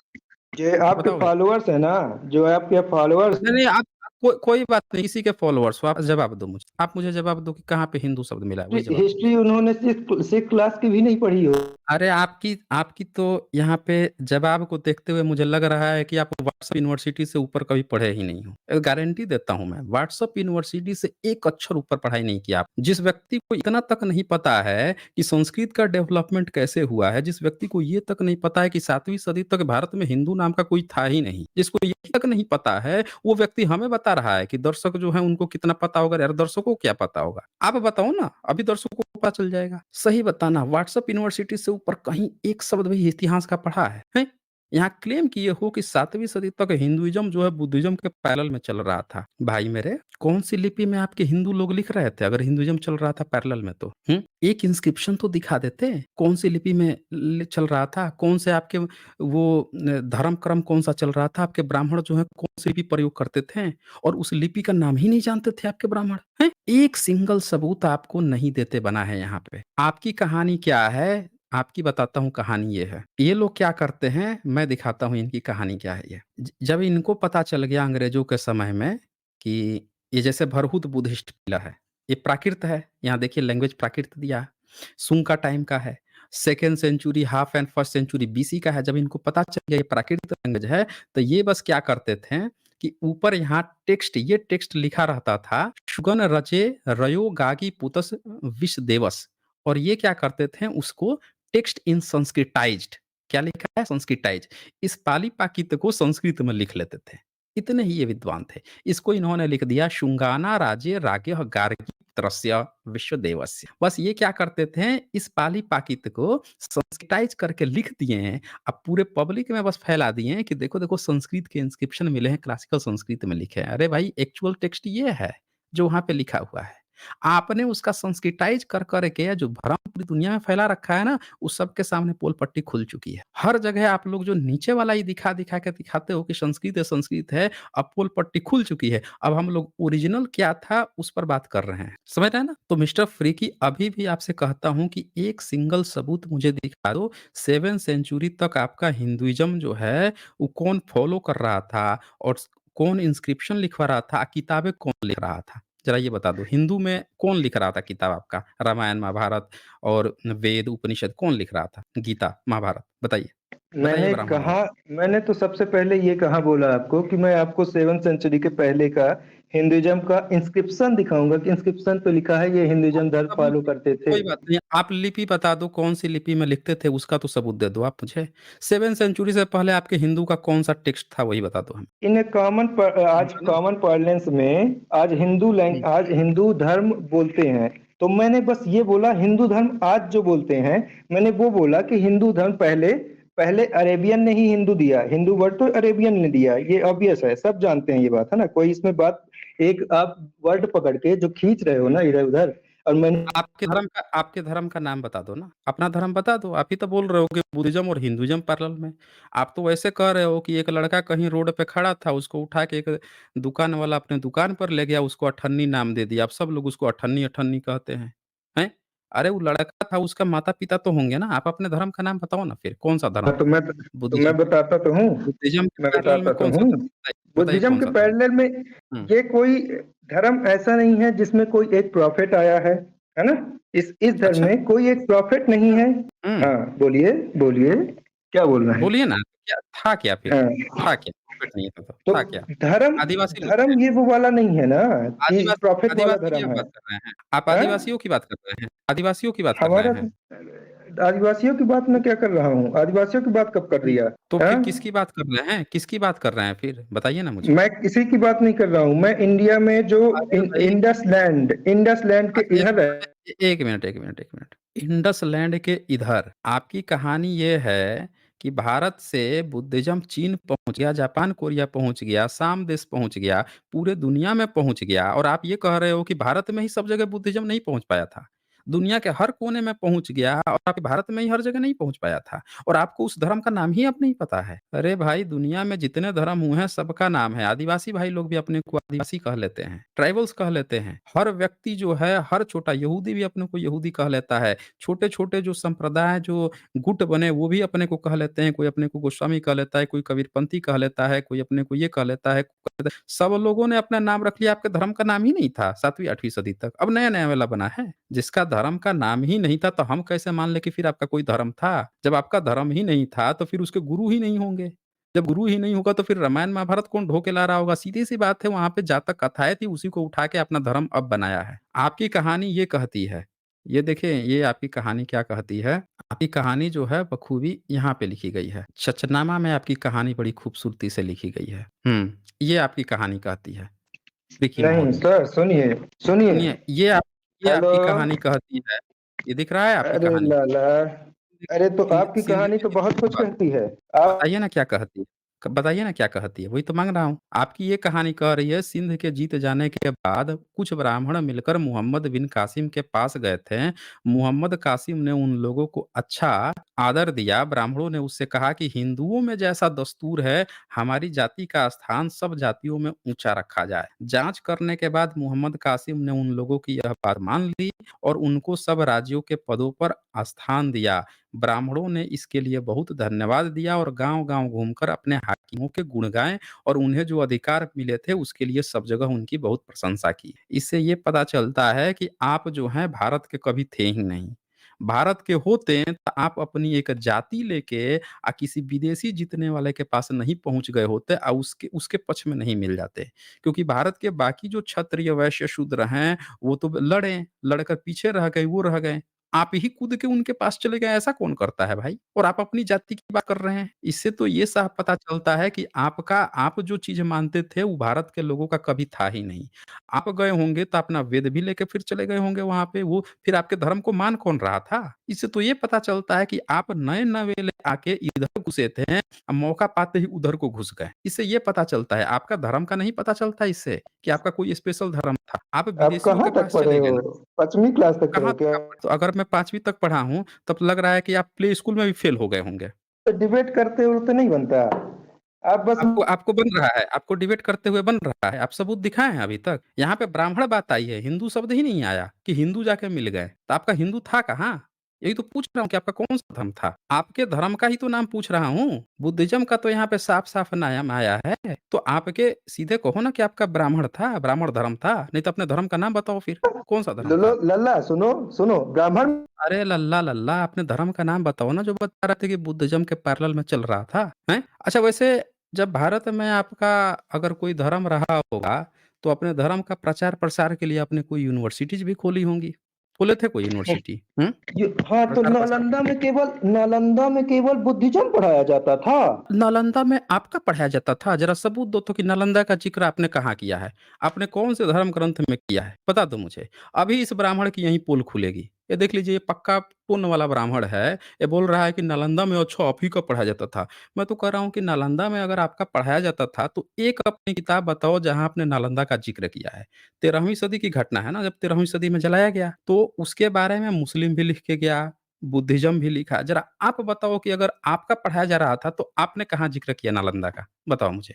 Speaker 2: जो आपके
Speaker 1: बताओ भाई।
Speaker 2: फॉलोअर्स है ना, जो आपके फॉलोअर्स,
Speaker 1: नहीं, नहीं, आप कोई बात नहीं, किसी के फॉलोअर्स हो, आप जवाब दो मुझे। आप मुझे जवाब दो कि कहाँ पे हिंदू शब्द मिला है, वही जवाब दो मुझे।
Speaker 2: हिस्ट्री उन्होंने सिक्स सिक्स क्लास की भी नहीं पढ़ी हो।
Speaker 1: अरे आपकी आपकी तो यहाँ पे जवाब को देखते हुए मुझे लग रहा है कि आप व्हाट्सएप यूनिवर्सिटी से ऊपर कभी पढ़े ही नहीं हो। गारंटी देता हूँ मैं, व्हाट्सएप यूनिवर्सिटी से एक अक्षर ऊपर पढ़ाई नहीं किया आप। जिस व्यक्ति को इतना तक नहीं पता है कि संस्कृत का डेवलपमेंट कैसे हुआ है, जिस व्यक्ति को ये तक नहीं पता है कि 7वीं सदी तक भारत में हिंदू नाम का कोई था ही नहीं, जिसको ये तक नहीं पता है, वो व्यक्ति हमें बता रहा है कि दर्शक जो है उनको कितना पता होगा। यार दर्शकों को क्या पता होगा? आप बताओ ना, अभी दर्शकों को पता चल जाएगा। सही बताना, व्हाट्सएप यूनिवर्सिटी से ऊपर कहीं एक शब्द भी इतिहास का पढ़ा है, हैं? यहाँ क्लेम किए हो कि 7वीं सदी तक हिंदुइज्म जो है बुद्धिज्म के पैरेलल में चल रहा था। भाई मेरे, कौन सी लिपि में आपके हिंदू लोग लिख रहे थे अगर हिंदुइज्म चल रहा था पैरेलल में तो? एक इंस्क्रिप्शन तो दिखा देते, कौन सी लिपि में चल रहा था, कौन से आपके वो धर्म क्रम कौन सा चल रहा था, आपके ब्राह्मण जो है कौन सी लिपि प्रयोग करते थे, और उस लिपि का नाम ही नहीं जानते थे आपके ब्राह्मण, हैं? एक सिंगल सबूत आपको नहीं देते बना है यहाँ पे। आपकी कहानी क्या है? आपकी बताता हूँ कहानी ये है। ये लोग क्या करते हैं, मैं दिखाता हूँ इनकी कहानी क्या है ये। जब इनको पता चल गया अंग्रेजों के समय में कि ये जैसे भरहुत बुद्धिस्ट किला है, ये प्राकृत है, यहाँ देखिए लैंग्वेज प्राकृत दिया है, सुंग का टाइम का है, 2nd century half and 1st century BC का है। जब इनको पता चल गया ये प्राकृत लैंग्वेज है, तो ये बस क्या करते थे कि ऊपर यहाँ टेक्स्ट, ये टेक्स्ट लिखा रहता था, शुगन रचे रयो गागी पुतस विष देवस। और ये क्या करते थे, उसको टेक्स्ट इन संस्कृताइज्ड, क्या लिखा है, संस्कृताइज, इस पाली पाकित को संस्कृत में लिख लेते थे। इतने ही ये विद्वान थे। इसको इन्होंने लिख दिया शुंगाना राज्य रागे गार्गी त्रस्य विश्वदेवस्य। बस ये क्या करते थे, इस पाली पाकित को संस्कृताइज करके लिख दिए हैं। अब पूरे पब्लिक में बस फैला दिए हैं कि देखो देखो संस्कृत के इंस्क्रिप्शन मिले हैं, क्लासिकल संस्कृत में लिखे हैं। अरे भाई एक्चुअल टेक्स्ट ये है जो वहां पे लिखा हुआ है। आपने उसका संस्कृताइज़ कर कर के जो भ्रम पूरी दुनिया में फैला रखा है ना, उस सब के सामने पोल पट्टी खुल चुकी है। हर जगह आप लोग जो नीचे वाला ही दिखा-दिखा के दिखाते हो कि संस्कृत है, अब पोल पट्टी खुल चुकी है। अब हम लोग ओरिजिनल क्या था, उस पर बात कर रहे हैं। समझ रहे हैं ना? तो मिस्टर फ्रीकी अभी भी आपसे कहता हूँ कि एक सिंगल सबूत मुझे दिखा दो, 7th सेंचुरी तक आपका हिंदुइज़्म जो है, वो कौन फ़ॉलो कर रहा था और कौन इंस्क्रिप्शन लिखवा रहा था, किताबें कौन लिख रहा था? ज़रा ये बता दो, हिंदू में कौन लिख रहा था किताब आपका? रामायण, महाभारत और वेद, उपनिषद कौन लिख रहा था? गीता, महाभारत बताइए। बताइए
Speaker 2: मैंने
Speaker 1: ब्राह्मण
Speaker 2: कहा
Speaker 1: लोग।
Speaker 2: मैंने तो सबसे पहले ये कहा बोला आपको कि मैं आपको 7th सेंचुरी के पहले का हिंदुइज्म का इंस्क्रिप्शन दिखाऊंगा कि इंस्क्रिप्शन पे लिखा है ये
Speaker 1: हाँ,
Speaker 2: हिंदुइज्म
Speaker 1: तो
Speaker 2: धर्म
Speaker 1: सबूत
Speaker 2: फॉलो करते थे।
Speaker 1: कोई बात नहीं, आप लिपि बता दो कौन-सी लिपि में लिखते थे, उसका तो सबूत दे दो आप मुझे। 7th सेंचुरी से पहले आपके हिंदू का कौन-सा टेक्स्ट था, वही बता दो हमें।
Speaker 2: इन आज
Speaker 1: है ना?
Speaker 2: कॉमन पार्लेंस में
Speaker 1: हुँ।
Speaker 2: आज हिंदू धर्म बोलते हैं। तो मैंने बस ये बोला हिंदू धर्म आज जो बोलते हैं, मैंने वो बोला कि हिंदू धर्म पहले पहले अरेबियन ने ही हिंदू दिया, हिंदू वर्ड तो अरेबियन ने दिया, ये ऑब्वियस है, सब जानते हैं ये बात, है ना? कोई इसमें बात, एक आप वर्ड पकड़ के जो खींच रहे हो ना इधर उधर, और मैंने
Speaker 1: आपके धर्म का नाम बता दो ना, अपना धर्म बता दो। आप ही तो बोल रहे हो कि बुद्धिज़्म और हिंदुइज़्म पैरेलल में। आप तो वैसे कह रहे हो कि एक लड़का कहीं रोड पे खड़ा था, उसको उठा के एक दुकान वाला अपने दुकान पर ले गया, उसको अठन्नी नाम दे दिया। अब सब लोग उसको अठन्नी-अठन्नी कहते हैं। हैं? अरे वो लड़का था, उसका माता-पिता तो होंगे ना। आप अपने धर्म का नाम बताओ ना फिर, कौन-सा धर्म
Speaker 2: हाँ,
Speaker 1: था?
Speaker 2: मैं
Speaker 1: बुद्धिज़्म
Speaker 2: बताता तो हूँ,
Speaker 1: बुद्धिज़्म के
Speaker 2: मैं
Speaker 1: पैरेलल में
Speaker 2: बताता तो
Speaker 1: कौन-सा
Speaker 2: हूँ।
Speaker 1: धर्म? बताइए, बताइए
Speaker 2: बुद्धिज्म के
Speaker 1: कौन-सा धर्म?
Speaker 2: पैरेलल में
Speaker 1: हुँ,
Speaker 2: ये कोई धर्म ऐसा नहीं है जिसमें कोई एक प्रॉफिट आया है ना? इस धर्म
Speaker 1: अच्छा।
Speaker 2: में कोई एक प्रॉफिट नहीं है।
Speaker 1: हुँ।
Speaker 2: हाँ, बोलिए, बोलिए, क्या बोलना है?
Speaker 1: बोलिए ना, क्या था क्या फिर?
Speaker 2: हाँ,
Speaker 1: था क्या? प्रॉफ़िट नहीं था तो,
Speaker 2: तो
Speaker 1: था क्या?
Speaker 2: धर्म
Speaker 1: आदिवासी लोग थे।
Speaker 2: धर्म ये वो वाला नहीं है ना कि प्रॉफिट वाला
Speaker 1: आदिवासी की
Speaker 2: धर्म
Speaker 1: आप
Speaker 2: है।
Speaker 1: बात कर रहे हैं। आप
Speaker 2: हाँ?
Speaker 1: आदिवासियों की बात कर रहे हैं। आदिवासियों की बात कर रहे
Speaker 2: हमारा
Speaker 1: हैं।
Speaker 2: आदिवासियों की बात मैं क्या कर रहा हूँ? आदिवासियों की बात कब कर
Speaker 1: हुँ।
Speaker 2: दिया?
Speaker 1: तो फिर
Speaker 2: हाँ?
Speaker 1: किसकी बात कर रहे हैं? किसकी बात कर रहे हैं फिर? बताइए ना मुझे।
Speaker 2: मैं किसी की बात नहीं कर रहा हूँ। मैं इंडिया में जो
Speaker 1: अरे भाई
Speaker 2: इंडस लैंड के
Speaker 1: अच्छा
Speaker 2: इधर है।
Speaker 1: 1 मिनट। इंडस लैंड के इधर आपकी कहानी ये है कि भारत से बुद्धिज़्म चीन पहुँच गया, जापान, कोरिया पहुँच गया, साम देश पहुँच गया, पूरे दुनिया में पहुँच गया और आप ये कह रहे हो कि भारत में ही सब जगह बुद्धिज़्म नहीं पहुँच पाया था। दुनिया के हर कोने में पहुँच गया और आपके भारत में ही हर जगह नहीं पहुँच पाया था और आपको उस धर्म का नाम ही अब नहीं पता है। अरे भाई दुनिया में जितने धर्म हुए हैं सबका नाम है। आदिवासी भाई लोग भी अपने को आदिवासी कह लेते हैं, ट्राइबल्स कह लेते हैं। हर व्यक्ति जो है, हर छोटा यहूदी भी अपने को यहूदी कह लेता है। छोटे-छोटे जो संप्रदाय जो गुट बने वो भी अपने को कह लेते हैं। कोई अपने को गोस्वामी कह लेता है, कोई कबीरपंथी कह लेता है, कोई अपने को ये कह लेता है। सब लोगों ने अपना नाम रख लिया, आपके धर्म का नाम ही नहीं था 7वीं 8वीं सदी तक। अब नया-नया वाला बना है। जिसका धर्म का नाम ही नहीं था, तो हम कैसे मान लें कि फिर आपका कोई धर्म था? जब आपका धर्म ही नहीं था, तो फिर उसके गुरु ही नहीं होंगे। जब गुरु ही नहीं होगा, तो फिर रामायण महाभारत कौन ढो के ला रहा होगा? सीधी-सी बात है, वहाँ पे जातक कथाएँ थी, उसी को उठा के अपना धर्म अब बनाया है। आपकी कहानी ये कहती है, ये देखिए, ये आपकी कहानी क्या कहती है? आपकी कहानी जो है बखूबी यहाँ पे लिखी गई है। शचनामा में आपकी कहानी बड़ी खूबसूरती से लिखी गई है। ये आपकी कहानी कहती है, विकी
Speaker 2: नहीं
Speaker 1: महोदय।
Speaker 2: सर, सुनिए, सुनिए।
Speaker 1: सुनिए, ये
Speaker 2: हेलो।
Speaker 1: आपकी कहानी कहती है। ये दिख रहा है आपकी
Speaker 2: अरे
Speaker 1: कहानी?
Speaker 2: लाला। अरे तो
Speaker 1: सिंध
Speaker 2: आपकी
Speaker 1: सिंध
Speaker 2: कहानी
Speaker 1: के
Speaker 2: तो बहुत कुछ
Speaker 1: इधर
Speaker 2: कहती है। आप
Speaker 1: बताइए ना क्या कहती है? बताइए ना क्या कहती है? वही तो माँग रहा हूँ। आपकी ये कहानी कह रही है सिंध के जीत जाने के बाद कुछ ब्राह्मण मिलकर मोहम्मद बिन कासिम के पास गए थे। मोहम्मद कासिम ने उन लोगों को अच्छा आदर दिया। ब्राह्मणों ने उससे कहा कि हिंदुओं में जैसा दस्तूर है, हमारी जाति का स्थान सब जातियों में ऊँचा रखा जाए। जाँच करने के बाद मोहम्मद कासिम ने उन लोगों की यह बात मान ली और उनको सब राज्यों के पदों पर स्थान दिया। ब्राह्मणों ने इसके लिए बहुत धन्यवाद दिया और गांव-गांव घूमकर अपने हाकिमों के गुण गाए और उन्हें जो अधिकार मिले थे उसके लिए सब जगह उनकी बहुत प्रशंसा की। इससे ये पता चलता है कि आप जो हैं भारत के कभी थे ही नहीं। भारत के होते तो आप अपनी एक जाति लेके किसी विदेशी जीतने वाले के पास नहीं पहुँच गए होते उसके उसके पक्ष में नहीं मिल जाते। क्योंकि भारत के बाकी जो क्षत्रिय, वैश्य, शूद्र हैं वो तो लड़े, लड़कर पीछे रह गए, वो रह गए। आप ही कूद के उनके पास चले गए, ऐसा कौन करता है भाई? और आप अपनी जाति की बात कर रहे हैं। इससे तो ये साफ पता चलता है कि आप जो चीज़ मानते थे वो भारत के लोगों का कभी था ही नहीं। आप गए होंगे तो अपना वेद भी लेके फिर चले गए होंगे वहाँ पे, वो फिर आपके धर्म को मान कौन रहा था? इससे तो ये पता चलता है कि आप नए-नवेले आके इधर घुसे थे, मौका पाते ही उधर को घुस गए। इससे ये पता चलता है, आपका धर्म का नहीं पता चलता इससे कि आपका कोई स्पेशल धर्म था। आप
Speaker 2: आप
Speaker 1: विदेशियों
Speaker 2: कहाँ
Speaker 1: के
Speaker 2: तक
Speaker 1: पास
Speaker 2: पढ़े
Speaker 1: चले गए
Speaker 2: हो?
Speaker 1: ना,
Speaker 2: 5वीं क्लास तक पढ़े
Speaker 1: कहाँ
Speaker 2: हो
Speaker 1: तक
Speaker 2: क्या?
Speaker 1: आप तो अगर मैं 5वीं तक पढ़ा हूँ, तब लग रहा है कि आप प्ले स्कूल में भी फेल हो गए होंगे।
Speaker 2: तो डिबेट करते हो तो नहीं बनता। आप बस
Speaker 1: आपको आपको बन रहा है, आपको डिबेट करते हुए बन रहा है। आप सबूत दिखाएँ हैं अभी तक? यहाँ पे ब्राह्मण बात आई है, हिंदू शब्द ही नहीं आया कि हिंदू जाके मिल गए। तो आपका हिंदू था कहाँ? यही तो पूछ रहा हूँ कि आपका कौन-सा धर्म था? आपके धर्म का ही तो नाम पूछ रहा हूँ। बुद्धिज़्म का तो यहाँ पे साफ-साफ नाम आया है। तो आपके सीधे कहो ना कि आपका ब्राह्मण था, ब्राह्मण धर्म था। नहीं तो अपने धर्म का नाम बताओ फिर, कौन-सा धर्म
Speaker 2: लल्लो
Speaker 1: था?
Speaker 2: लल्ला सुनो, सुनो ब्राह्मण।
Speaker 1: अरे लल्ला लल्ला, अपने धर्म का नाम बताओ ना जो बता रहे थे कि बुद्धिज़्म के पैरेलल में चल रहा था, हैं? अच्छा वैसे जब भारत में आपका अगर कोई धर्म रहा होगा, तो अपने धर्म का प्रचार-प्रसार के लिए आपने कोई यूनिवर्सिटीज़ भी खोली होंगी। खोले थे कोई यूनिवर्सिटी? हुँ?
Speaker 2: हाँ, तो
Speaker 1: प्रचार-प्रसार के लिए?
Speaker 2: नालंदा में केवल बुद्धिज्म पढ़ाया जाता था।
Speaker 1: नालंदा में आपका पढ़ाया जाता था? ज़रा सबूत दो तो कि नालंदा का ज़िक्र आपने कहाँ किया है? आपने कौन से धर्म ग्रंथ में किया है? बता दो मुझे। अभी इस ब्राह्मण की यहीं पोल खुलेगी। ये देख लीजिए ये पक्का पुण्य वाला ब्राह्मण है। ये बोल रहा है कि नालंदा में अच्छा आप ही का पढ़ाया जाता था। मैं तो कह रहा हूँ कि नालंदा में अगर आपका पढ़ाया जाता था तो एक अपनी किताब बताओ जहाँ आपने नालंदा का ज़िक्र किया है। 13वीं सदी की घटना है ना जब 13वीं सदी में जलाया गया। तो उसके बारे में मुस्लिम भी लिख के गया, बुद्धिज़्म भी लिखा। ज़रा आप बताओ कि अगर आपका पढ़ाया जा रहा था, तो आपने कहाँ ज़िक्र किया नालंदा का? बताओ मुझे।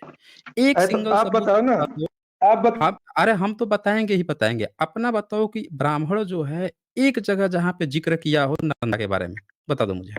Speaker 1: एक
Speaker 2: तो
Speaker 1: सिंगल
Speaker 2: आप
Speaker 1: सबूत
Speaker 2: बताओ ना।
Speaker 1: बता दो।
Speaker 2: आप बत,
Speaker 1: आप अरे हम तो बताएँगे ही बताएँगे। अपना बताओ कि ब्राह्मण जो है, एक जगह जहाँ पे ज़िक्र किया हो नालंदा के बारे में, बता दो मुझे।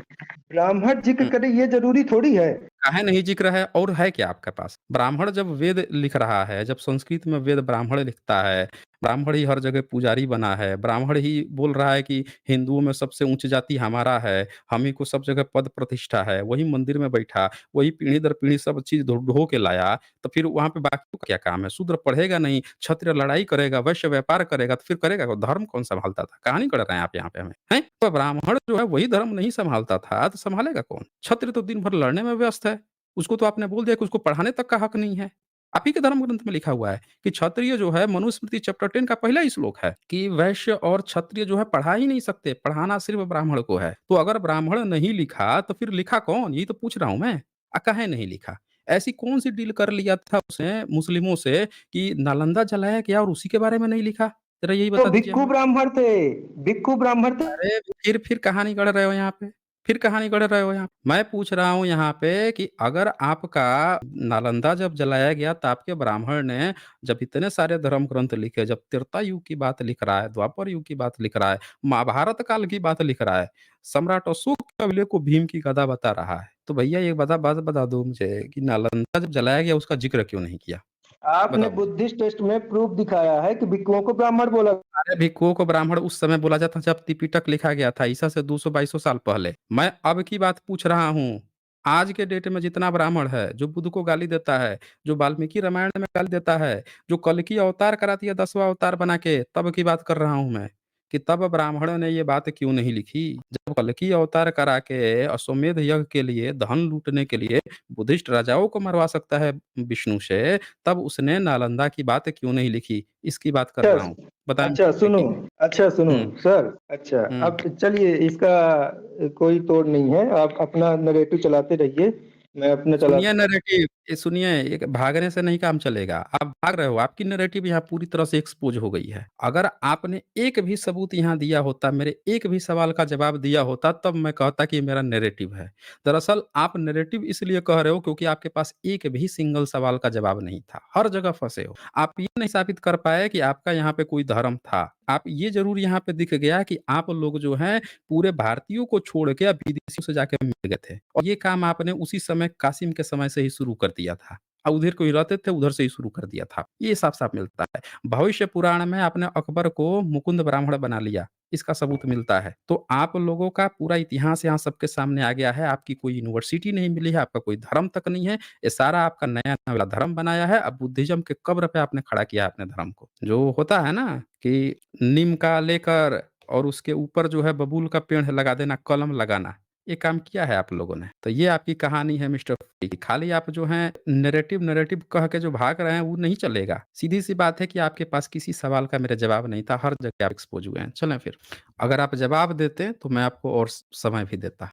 Speaker 2: ब्राह्मण जिक्र
Speaker 1: हुँ।
Speaker 2: करे ये जरूरी थोड़ी है।
Speaker 1: काहे नहीं ज़िक्र है और है क्या आपके पास? ब्राह्मण जब वेद लिख रहा है, जब संस्कृत में वेद ब्राह्मण लिखता है, ब्राह्मण ही हर जगह पुजारी बना है, ब्राह्मण ही बोल रहा है कि हिंदुओं में सबसे उच्च जाति हमारा है, हम ही को सब जगह पद प्रतिष्ठा है, वही मंदिर में बैठा, वही पीढ़ी दर पीढ़ी सब चीज़ ढो ढो के लाया, तो फिर वहाँ पे बाकियों का क्या काम है? शूद्र पढ़ेगा नहीं, क्षत्रिय लड़ाई करेगा, वैश्य व्यापार करेगा, तो फिर करेगा कौन? धर्म कौन सँभालता था? कहानी गढ़ रहे हैं आप यहाँ पे हमें, हैं? तो ब्राह्मण जो है वही धर्म नहीं सँभालता था, तो सँभालेगा कौन? क्षत्रिय तो दिन भर लड़ने में व्यस्त है। उसको तो आपने बोल दिया कि उसको पढ़ाने तक का हक नहीं है। आप ही के धर्म ग्रंथ में लिखा हुआ है कि क्षत्रिय जो है मनुस्मृति चैप्टर 10 का पहला ही श्लोक है कि वैश्य और क्षत्रिय जो है पढ़ा ही नहीं सकते, पढ़ाना सिर्फ ब्राह्मण को है। तो अगर ब्राह्मण नहीं लिखा तो फिर लिखा कौन? यही तो पूछ रहा हूँ मैं। काहे नहीं लिखा? ऐसी कौन-सी डील कर लिया था उसने मुस्लिमों से कि नालंदा जलाया गया और उसी के बारे में नहीं लिखा? ज़रा यही
Speaker 2: तो
Speaker 1: बता दीजिए
Speaker 2: भिक्खु
Speaker 1: हमें।
Speaker 2: ब्राह्मण थे। भिक्खु ब्राह्मण थे।
Speaker 1: अरे! फिर कहानी गढ़ रहे हो यहाँ पे, फिर कहानी गढ़ रहे हो यहाँ। मैं पूछ रहा हूँ यहाँ पे कि अगर आपका नालंदा जब जलाया गया तो आपके ब्राह्मण ने जब इतने सारे धर्म ग्रंथ लिखे, जब त्रेता युग की बात लिख रहा है, द्वापर युग की बात लिख रहा है, महाभारत काल की बात लिख रहा है, सम्राट अशोक के कबीले को भीम की गदा बता रहा है। तो भैया एक बात बता दो मुझे कि नालंदा जब जलाया गया उसका ज़िक्र क्यों नहीं किया?
Speaker 2: आपने
Speaker 1: बताओ मुझे।
Speaker 2: बुद्धिस्ट टेस्ट में प्रूफ दिखाया है कि भिक्षुओं को ब्राह्मण बोला।
Speaker 1: अरे भिक्षुओं को ब्राह्मण उस समय बोला जाता जब त्रिपिटक लिखा गया था ईसा से 200-250 साल पहले। मैं अब की बात पूछ रहा हूँ। आज के डेट में जितना ब्राह्मण है, जो बुद्ध को गाली देता है, जो वाल्मीकि रामायण में गाली देता है, जो कल्कि अवतार करा दिया 10वाँ अवतार बना के, तब की बात कर रहा हूँ मैं, कि तब ब्राह्मणों ने ये बात क्यों नहीं लिखी? जब कल्कि अवतार करा के अश्वमेध यज्ञ के लिए, धन लूटने के लिए बुद्धिस्ट राजाओं को मरवा सकता है विष्णु से, तब उसने नालंदा की बात क्यों नहीं लिखी? इसकी बात कर रहा हूँ।
Speaker 2: अच्छा
Speaker 1: बताएँ
Speaker 2: अच्छा
Speaker 1: मुझे
Speaker 2: सुनो।
Speaker 1: कि
Speaker 2: अच्छा सुनो
Speaker 1: हुँ,
Speaker 2: सर। अच्छा,
Speaker 1: हुँ।
Speaker 2: अब चलिए इसका कोई तोड़ नहीं है। आप अपना नरेटिव चलाते रहिए। मैं अपना चला।
Speaker 1: सुनिए नैरेटिव, ये सुनिए, एक भागने से नहीं काम चलेगा। आप भाग रहे हो, आपकी नैरेटिव यहाँ पूरी तरह से एक्सपोज़ हो गई है। अगर आपने एक भी सबूत यहाँ दिया होता, मेरे एक भी सवाल का जवाब दिया होता, तब मैं कहता कि ये मेरा नैरेटिव है। दरअसल आप नैरेटिव इसलिए कह रहे हो क्योंकि आपके पास एक भी सिंगल सवाल का जवाब नहीं था। हर जगह फँसे हो। आप ये नहीं साबित कर पाए कि आपका यहाँ पे कोई धर्म था। आप ये ज़रूर यहाँ पे दिख गया कि आप लोग जो हैं पूरे भारतीयों को छोड़ के अब विदेशियों से जाके मिल गए थे और ये काम आपने उसी समय कासिम के समय से ही शुरू कर दिया था। उधर को ही रहते थे, उधर से ही शुरू कर दिया था। ये साफ-साफ मिलता है। भविष्य पुराण में आपने अकबर को मुकुंद ब्राह्मण बना लिया, इसका सबूत मिलता है। तो आप लोगों का पूरा इतिहास यहाँ सबके सामने आ गया है। आपकी कोई यूनिवर्सिटी नहीं मिली है, आपका कोई धर्म तक नहीं है। ये सारा आपका नया-नया धर्म बनाया है। अब बुद्धिज़्म के कब्र पे आपने खड़ा किया है अपने धर्म को। जो होता है ना कि नीम का लेकर और उसके ऊपर जो है बबूल का पेड़ लगा देना, कलम लगाना। ये काम किया है आप लोगों ने। तो ये आपकी कहानी है मिस्टर फ़ूडी की। खाली आप जो हैं नैरेटिव नैरेटिव कह के जो भाग रहे हैं वो नहीं चलेगा। सीधी-सी बात है कि आपके पास किसी सवाल का मेरा जवाब नहीं था, हर जगह आप एक्सपोज़ हुए हैं। चलें फिर, अगर आप जवाब देते तो मैं आपको और समय भी देता।